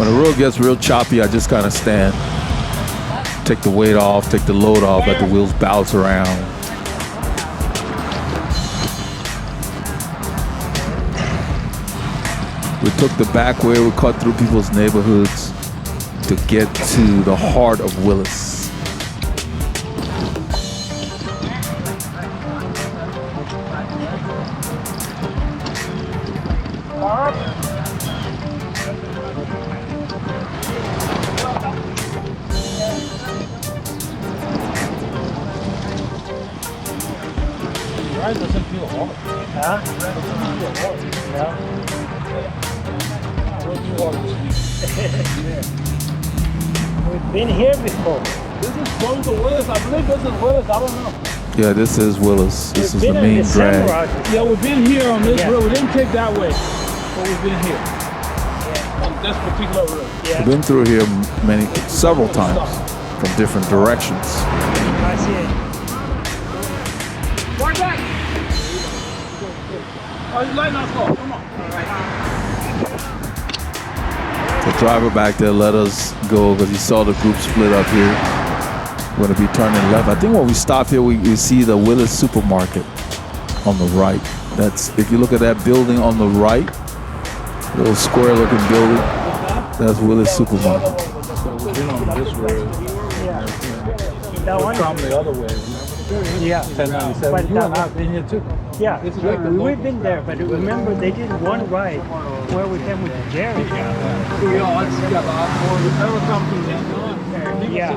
B: When the road gets real choppy, I just kind of stand, take the weight off, take the load off, let the wheels bounce around. We took the back way, we cut through people's neighborhoods to get to the heart of Willis.
A: Ride doesn't feel hard.
D: Huh? No. We've been here before.
A: This is close to Willis. I believe this is Willis. I don't know.
B: Yeah, this is Willis. This is
D: We've
B: the
D: been
B: main
D: on
B: drag.
A: Yeah, we've been here on this
D: Yeah.
A: road. We didn't take that way, but we've been here on this particular road.
D: Yeah.
B: We've been through here several times from different directions.
D: I see it.
A: Right back. Oh, he's letting us go. Come on.
B: The driver back there let us go because he saw the group split up here. We're going to be turning left. I think when we stop here, we see the Willis supermarket on the right. That's, if you look at that building on the right, little square looking building, that's Willis supermarket.
A: So we've been on this road.
D: Yeah. That one?
A: Come the other way.
D: Yeah.
A: 1097.
D: But
A: You and I have been here too.
D: Yeah,
A: This is like the
D: we've been there, but remember they did one ride where we came with Jerry.
A: We all just got a lot more. We never come through this.
D: Yeah.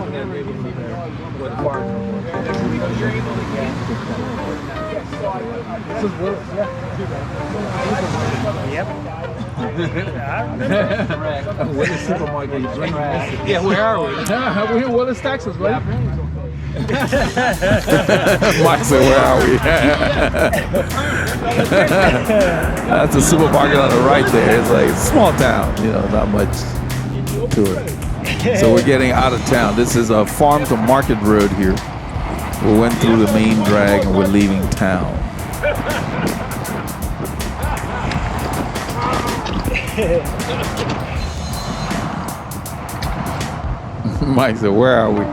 A: This is Willis.
D: Yep. I remember.
A: Willis supermarket. Yeah, where are we? We're in Willis, Texas, right?
B: Mike said, where are we? That's a supermarket on the right there. It's like a small town, not much to it. So we're getting out of town. This is a farm to market road here. We went through the main drag and we're leaving town. Mike said, where are we?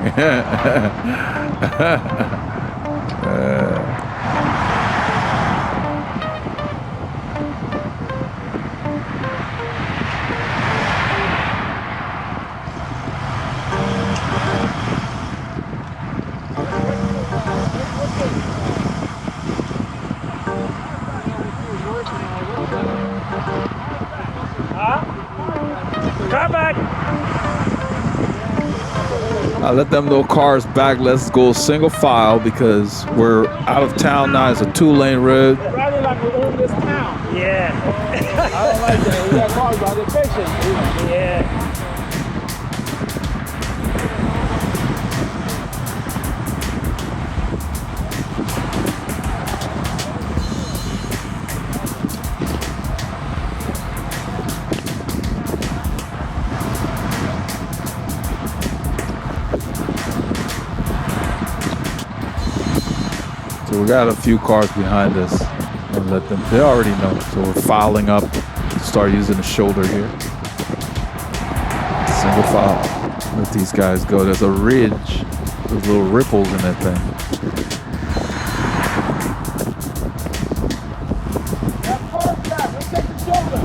D: Come back.
B: I let them know cars back. Let's go single file because we're out of town now. It's a 2-lane road.
A: Riding like we own this town.
D: Yeah.
A: I don't like that. We got cars by the patient.
D: Yeah.
B: So we got a few cars behind us and let them, they already know. So we're filing up, start using the shoulder here. Single file. Let these guys go. There's a ridge. There's little ripples in that thing.
A: That car's back. Let's take the shoulder.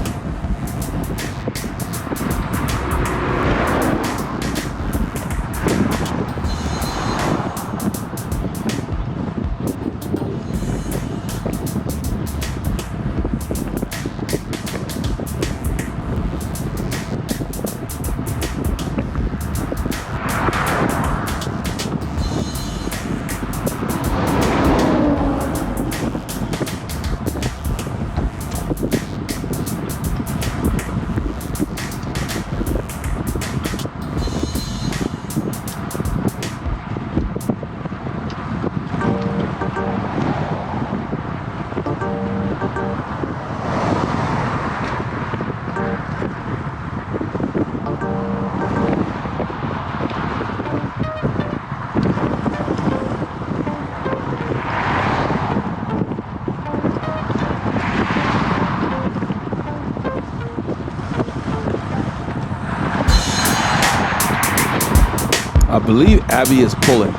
B: I believe Abby is pulling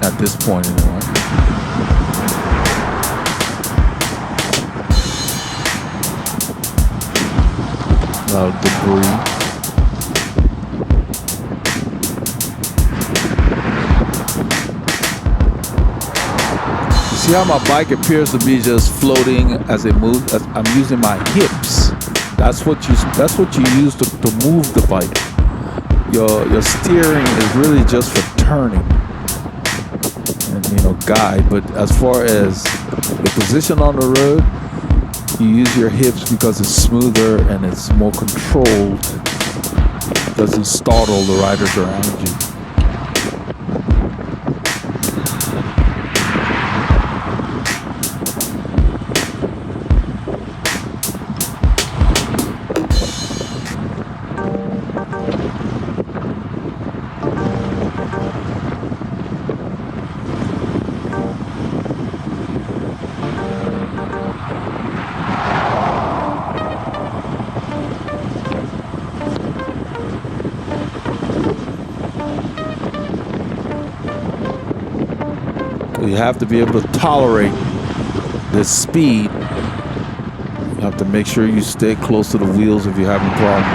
B: at this point anyway. A lot of debris. See how my bike appears to be just floating as it moves? I'm using my hips. That's what you use to move the bike. Your steering is really just for turning and guide. But as far as the position on the road, you use your hips because it's smoother and it's more controlled. It doesn't startle the riders around you. You have to be able to tolerate this speed. You have to make sure you stay close to the wheels if you're having problems.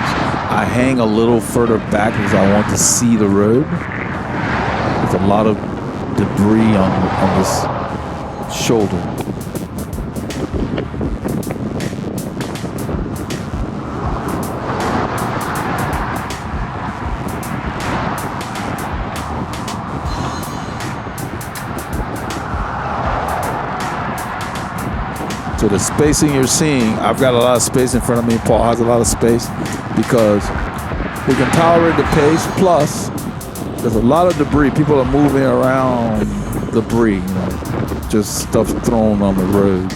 B: I hang a little further back because I want to see the road. There's a lot of debris on this shoulder. So the spacing you're seeing, I've got a lot of space in front of me. Paul has a lot of space because we can tolerate the pace. Plus, there's a lot of debris. People are moving around debris, just stuff thrown on the road.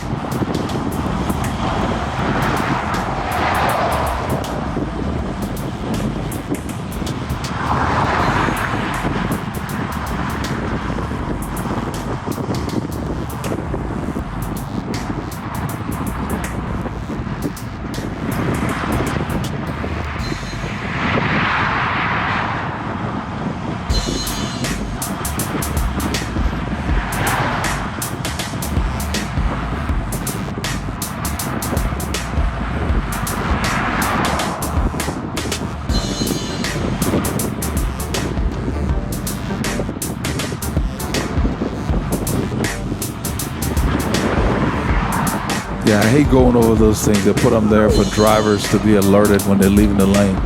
B: Yeah, I hate going over those things. They put them there for drivers to be alerted when they're leaving the lane.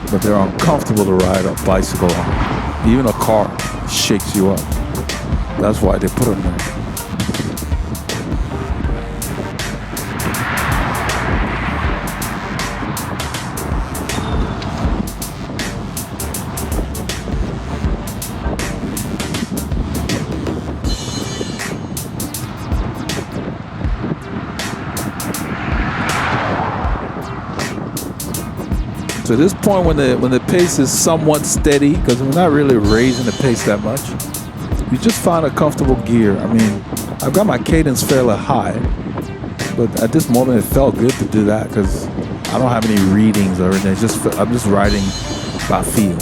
B: But they're uncomfortable to ride a bicycle on. Even a car shakes you up. That's why they put them there. So at this point, when the pace is somewhat steady, because we're not really raising the pace that much, you just find a comfortable gear. I mean, I've got my cadence fairly high, but at this moment it felt good to do that because I don't have any readings or anything. I'm just riding by feel.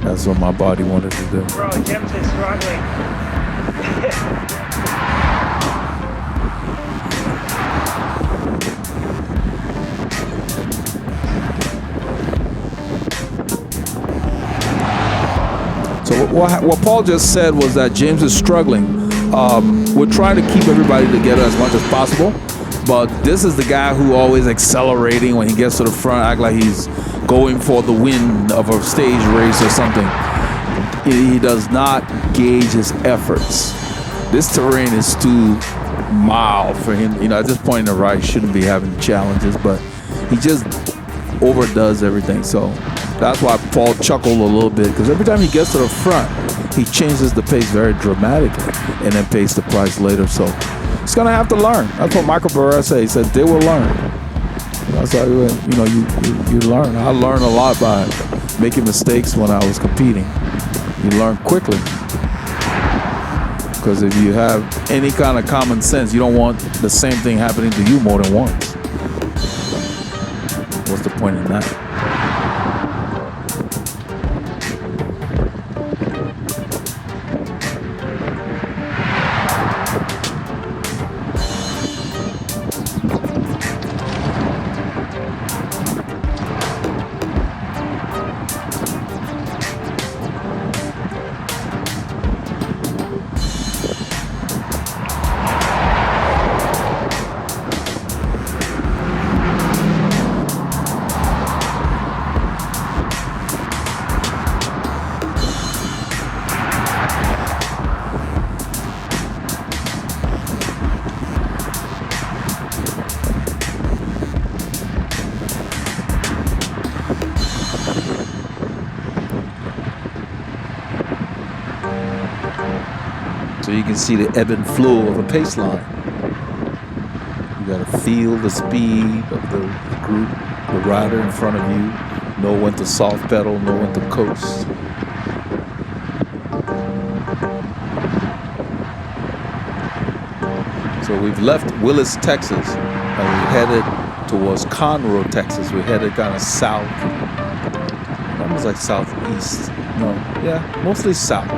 B: That's what my body wanted to do.
D: Bro, Jim's is struggling.
B: So what Paul just said was that James is struggling. We're trying to keep everybody together as much as possible, but this is the guy who always accelerating when he gets to the front, act like he's going for the win of a stage race or something. He does not gauge his efforts. This terrain is too mild for him. At this point in the ride, he shouldn't be having challenges, but he just overdoes everything. So that's why Paul chuckled a little bit, because every time he gets to the front, he changes the pace very dramatically and then pays the price later. So he's going to have to learn. That's what Michael Barrera said. He said they will learn. That's how you learn. I learned a lot by making mistakes when I was competing. You learn quickly. Because if you have any kind of common sense, you don't want the same thing happening to you more than once. What's the point in that? can see the ebb and flow of a pace line. You gotta feel the speed of the group, the rider in front of you, know when to soft pedal, know when to coast. So we've left Willis, Texas, and we headed towards Conroe, Texas. We headed kind of south. Almost like southeast. No, yeah, mostly south.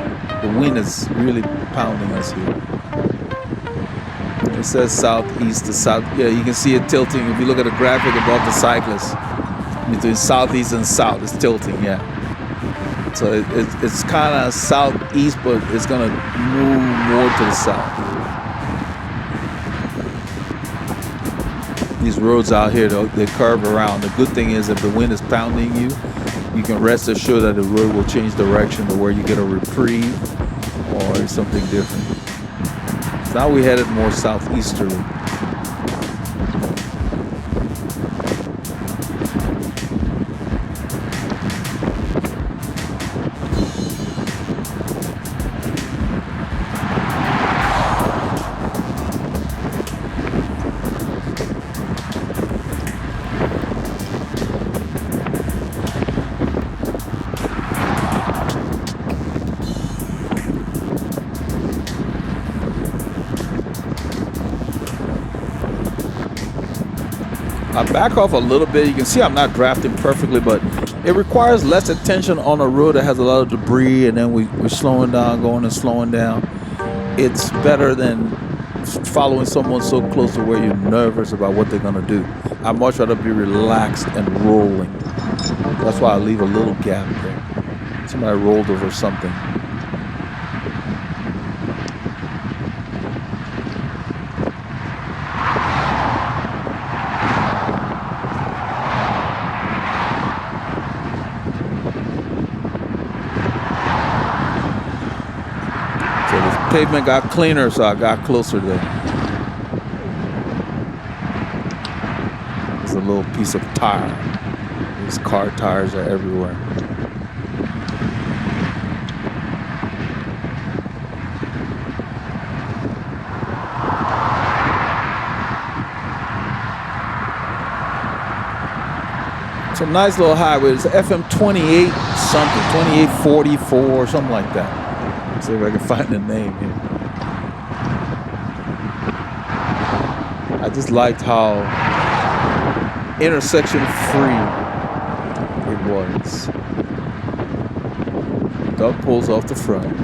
B: The wind is really pounding us here. It says southeast to south. Yeah, you can see it tilting. If you look at the graphic above the Cyclist, between southeast and south, it's tilting, yeah. So it's kind of southeast, but it's going to move more to the south. These roads out here, they curve around. The good thing is if the wind is pounding you, you can rest assured that the road will change direction to where you get a reprieve or something different. So now we headed more southeasterly. I back off a little bit. You can see I'm not drafting perfectly, but it requires less attention on a road that has a lot of debris, and then we're slowing down, going and slowing down. It's better than following someone so close to where you're nervous about what they're going to do. I'd much rather be relaxed and rolling. That's why I leave a little gap there. Somebody rolled over something. Pavement got cleaner, so I got closer there. There's a little piece of tire. These car tires are everywhere. It's a nice little highway. It's FM 28 something, 2844 or something like that. See if I can find the name here. I just liked how intersection free it was. Dog pulls off the front.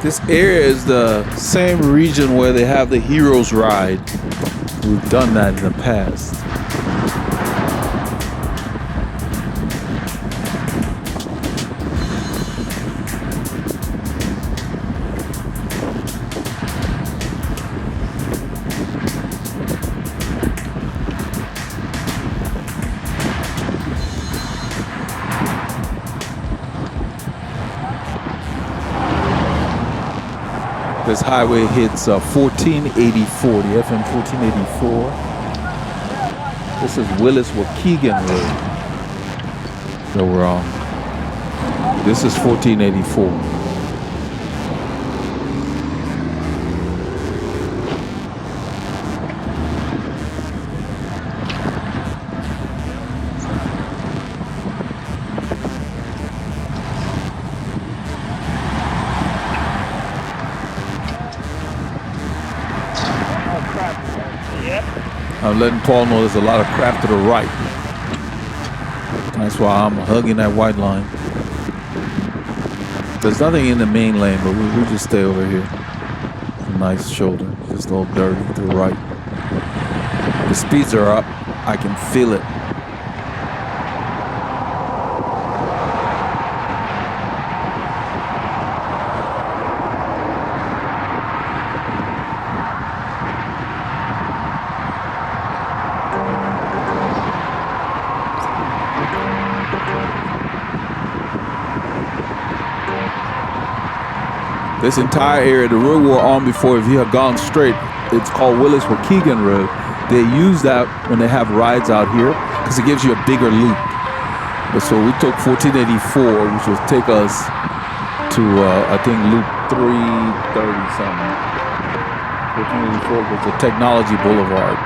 B: This area is the same region where they have the Heroes Ride. We've done that in the past. This highway hits 1484, the FM 1484. This is Willis Waukegan Road that we're on. This is 1484. I'm letting Paul know there's a lot of crap to the right. That's why I'm hugging that white line. There's nothing in the main lane, but we just stay over here. A nice shoulder, just a little dirty to the right. The speeds are up. I can feel it. This entire area, the road we're on before, if you had gone straight, it's called Willis-Waukegan Road. They use that when they have rides out here because it gives you a bigger loop. But so we took 1484, which will take us to, I think, loop 330 something. 1484 was the Technology Boulevard.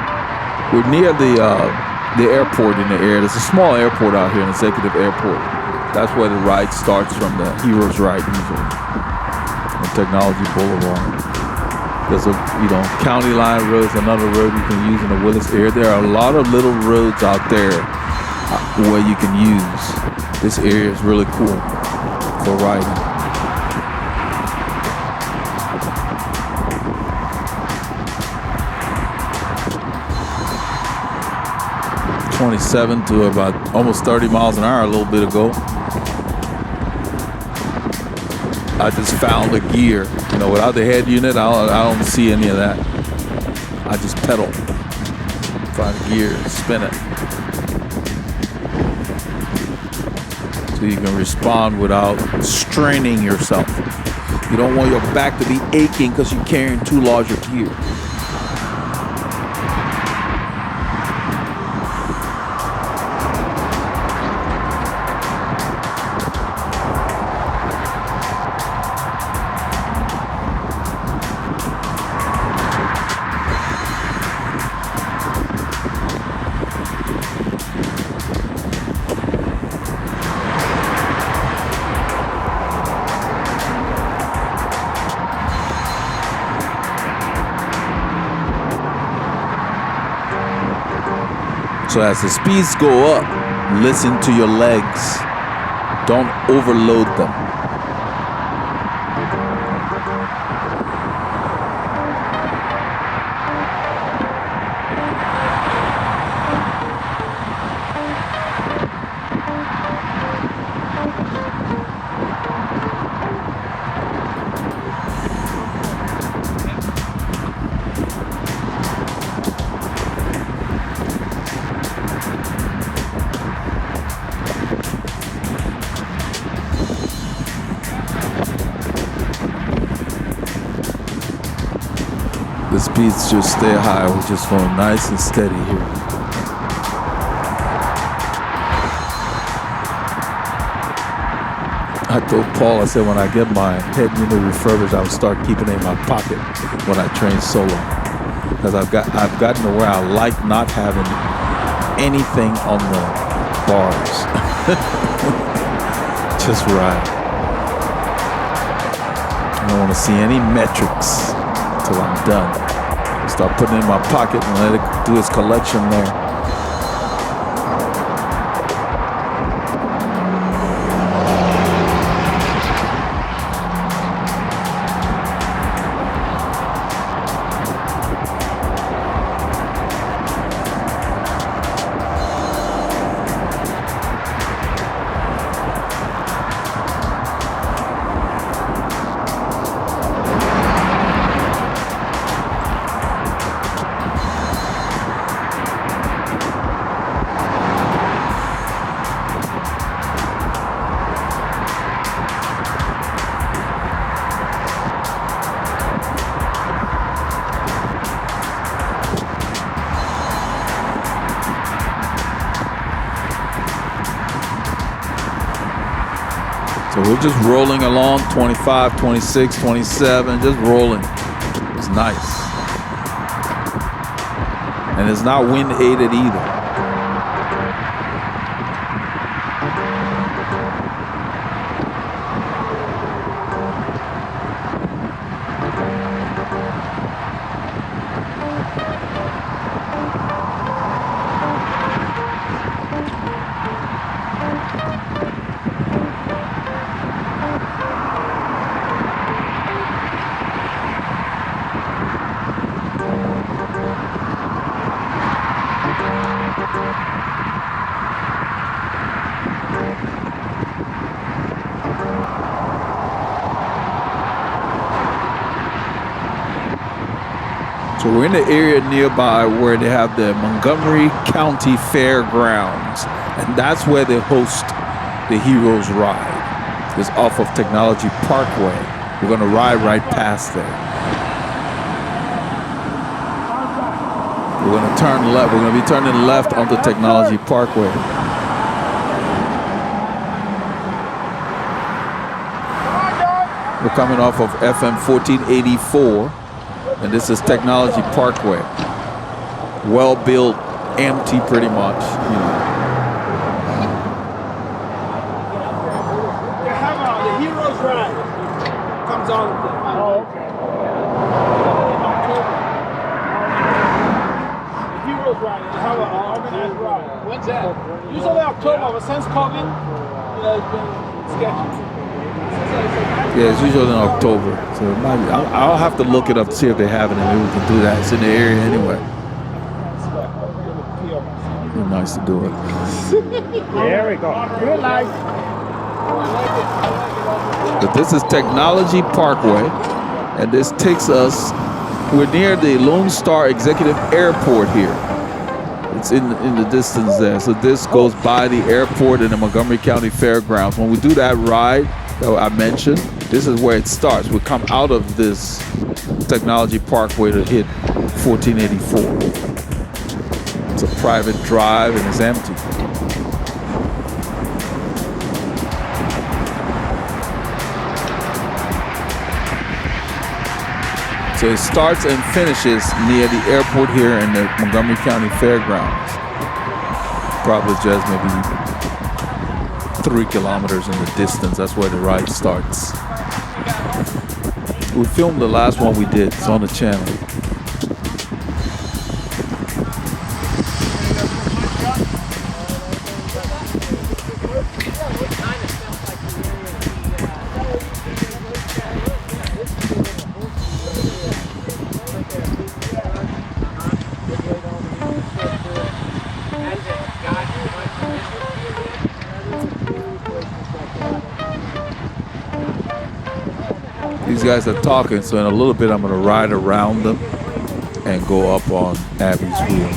B: We're near the airport in the area. There's a small airport out here, an executive airport. That's where the ride starts from, the Heroes Ride usually. Technology Boulevard. There's a, county line roads, another road you can use in the Willis area. There are a lot of little roads out there where you can use. This area is really cool for riding. .27 to about almost 30 miles an hour a little bit ago. I just found a gear. Without the head unit, I don't see any of that. I just pedal. Find a gear, spin it. So you can respond without straining yourself. You don't want your back to be aching because you're carrying too large a gear. So as the speeds go up, listen to your legs. Don't overload them. The speeds just stay high. We're just going nice and steady here. I told Paul, I said when I get my head unit refurbished, I'll start keeping it in my pocket when I train solo. Because I've gotten to where I like not having anything on the bars. Just ride. I don't want to see any metrics until I'm done. Start putting it in my pocket and let it do its collection there. So we're just rolling along, 25, 26, 27, just rolling. It's nice. And it's not wind aided either. So we're in the area nearby where they have the Montgomery County Fairgrounds, and that's where they host the Heroes Ride. It's off of Technology Parkway. We're going to ride right past there. We're going to turn left. We're going to be turning left onto Technology Parkway. We're coming off of FM 1484. And this is Technology Parkway. Well built, empty pretty much, you know.
A: The Heroes Ride comes on.
D: Oh, okay.
A: The Heroes Ride, they have an organized ride. When's that? Usually October, but since COVID, it's been sketchy.
B: Yeah, it's usually in October. So it might be, I'll have to look it up to see if they have it, and maybe we can do that. It's in the area anyway. It'd be nice to do it.
D: There we go. Good night.
B: But this is Technology Parkway, and this takes us, we're near the Lone Star Executive Airport here. It's in the distance there. So this goes by the airport and the Montgomery County Fairgrounds. When we do that ride that I mentioned, this is where it starts. We come out of this Technology Parkway to hit 1484. It's a private drive and it's empty. So it starts and finishes near the airport here in the Montgomery County Fairgrounds. Probably just maybe 3 kilometers in the distance. That's where the ride starts. We filmed the last one we did. It's on the channel. These guys are talking, so in a little bit I'm going to ride around them and go up on Abby's wheel.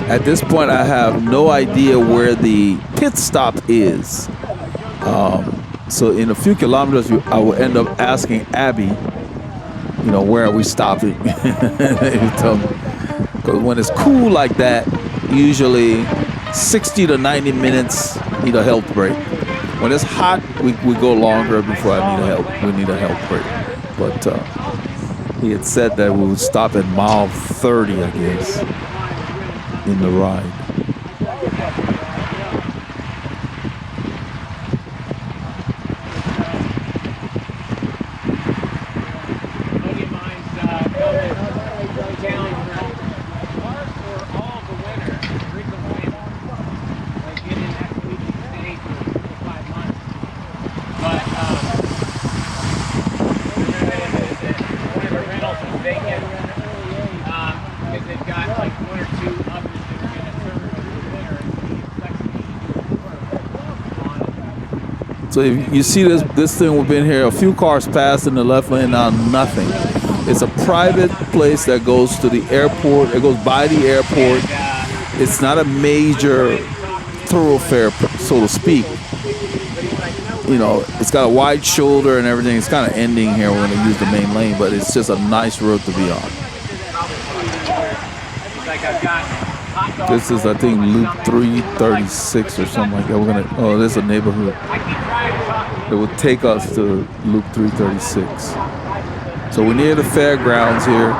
B: At this point, I have no idea where the pit stop is. So in a few kilometers, I will end up asking Abby, you know, where are we stopping? Because when it's cool like that, usually 60 to 90 minutes need a health break. When it's hot, we go longer before we need a health break. But he had said that we would stop at mile 30, I guess, in the ride. So if you see this thing, we've been here, a few cars passed in the left lane, now nothing. It's a private place that goes to the airport. It goes by the airport. It's not a major thoroughfare, so to speak. You know, it's got a wide shoulder and everything. It's kind of ending here. We're going to use the main lane, but it's just a nice road to be on. This is, I think, Loop 336 or something like that. We're going to, oh, there's a neighborhood. It will take us to Loop 336. So we're near the fairgrounds here.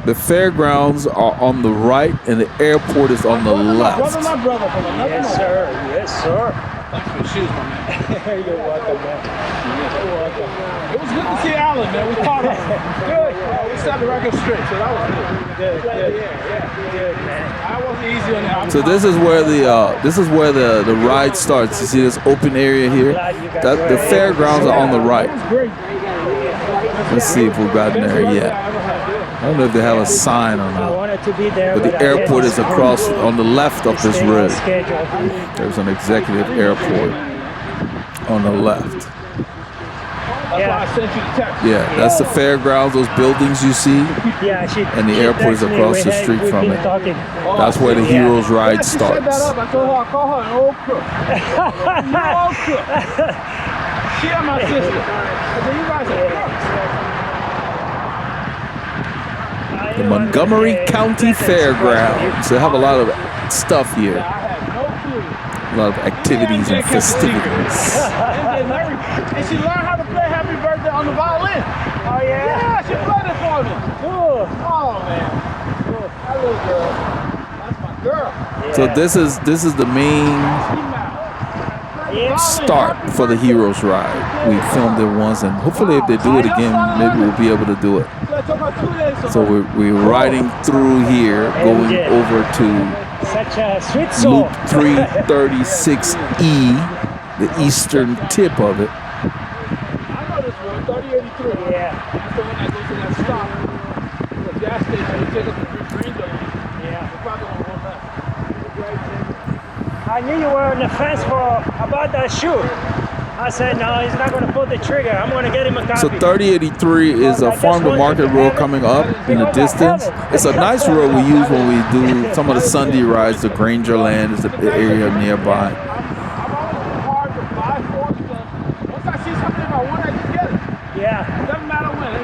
B: The fairgrounds are on the right and the airport is on the left.
D: Yes, sir. Yes, sir.
A: Thanks for the shoes, my man.
D: You're welcome, man. You're welcome.
A: It was good to see Alan, man. We caught him. Good. set the record straight, so that was good.
D: Good, man.
A: That wasn't easy on the
B: So this is where the ride starts. You see this open area here? The fairgrounds are on the right. Let's see if we've gotten there yet. I don't know if they have a sign or not. But the airport is across on the left of this road. There's an executive airport on the left. Yeah, that's the fairgrounds, those buildings you see. And the airport is across the street from it. That's where the Heroes Ride starts.
A: I told her I call her an old crook. You're old crook. She and my sister. I said, you guys are crooks.
B: The Montgomery County Fairgrounds. They have a lot of stuff here. A lot of activities and festivities.
A: And she learned how to play Happy Birthday on the violin.
D: Oh, yeah?
A: Yeah, she played it for me.
D: Cool.
A: Oh, man. Cool. That little girl. That's my girl.
B: So this is the main start for the Heroes Ride. We filmed it once, and hopefully if they do it again, maybe we'll be able to do it. So we're riding through here, going over to
D: Such a sweet
B: Loop
D: soul.
B: 336E, the eastern tip of it.
A: I know this road, 3083.
D: Yeah.
A: That's the one that goes to that stop. The gas station, you take us to Green Zone.
D: Yeah.
A: We're probably going to go back.
D: I knew you were on the fence about that shoe. I said, no, he's not going to pull the trigger. I'm going to get him a copy.
B: So 3083 is a farm to market road coming up in the distance. It's a nice road we use when we do some of the Sunday rides. The Granger Land is the area nearby.
A: I'm hard to buy for stuff. Once I see something I want, I just get it.
D: Yeah.
A: It doesn't matter when.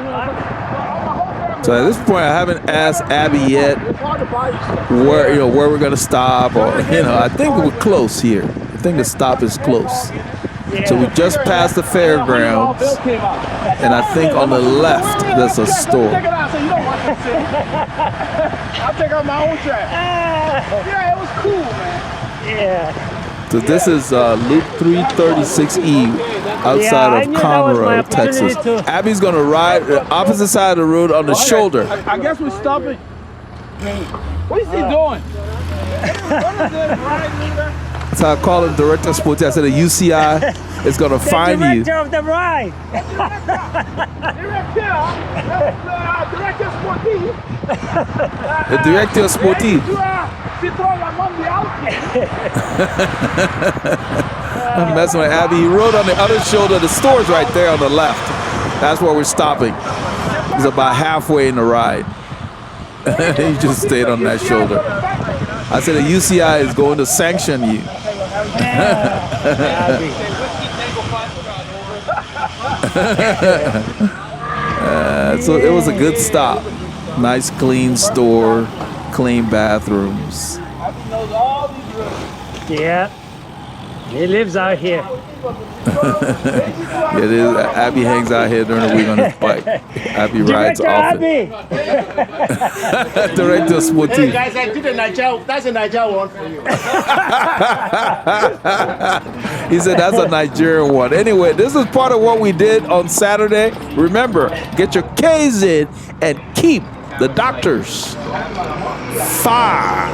B: So at this point, I haven't asked Abby yet
A: It's hard to buy you stuff.
B: where we're gonna stop, or I think we're close here. I think the stop is close. So we just passed the fairgrounds, and I think on the left there's a store.
A: Check it out, so you don't want to see. I'll take out my own track. Yeah, it was cool, man.
D: Yeah.
B: So this is Loop 336E outside of Conroe, Texas. Abby's gonna ride the opposite side of the road on the shoulder.
A: I guess we're stopping. What is he doing? What is this, right?
B: So I call him Director Sporty. I said the UCI is gonna find you.
D: Director of the ride.
B: The Director Sporty. I'm messing with Abby. He rode on the other shoulder. The store's right there on the left. That's where we're stopping. He's about halfway in the ride. He just stayed on that shoulder. I said the UCI is going to sanction you. So it was a good stop. Nice clean store, clean bathrooms.
D: Yeah. He lives out here.
B: It is. Abby hangs out here during the week on his bike. Abby rides often. Director Sporty.
E: Hey guys, I did a Niger. That's a Niger one for you.
B: He said that's a Nigerian one. Anyway, this is part of what we did on Saturday. Remember, get your K's in and keep the doctors far.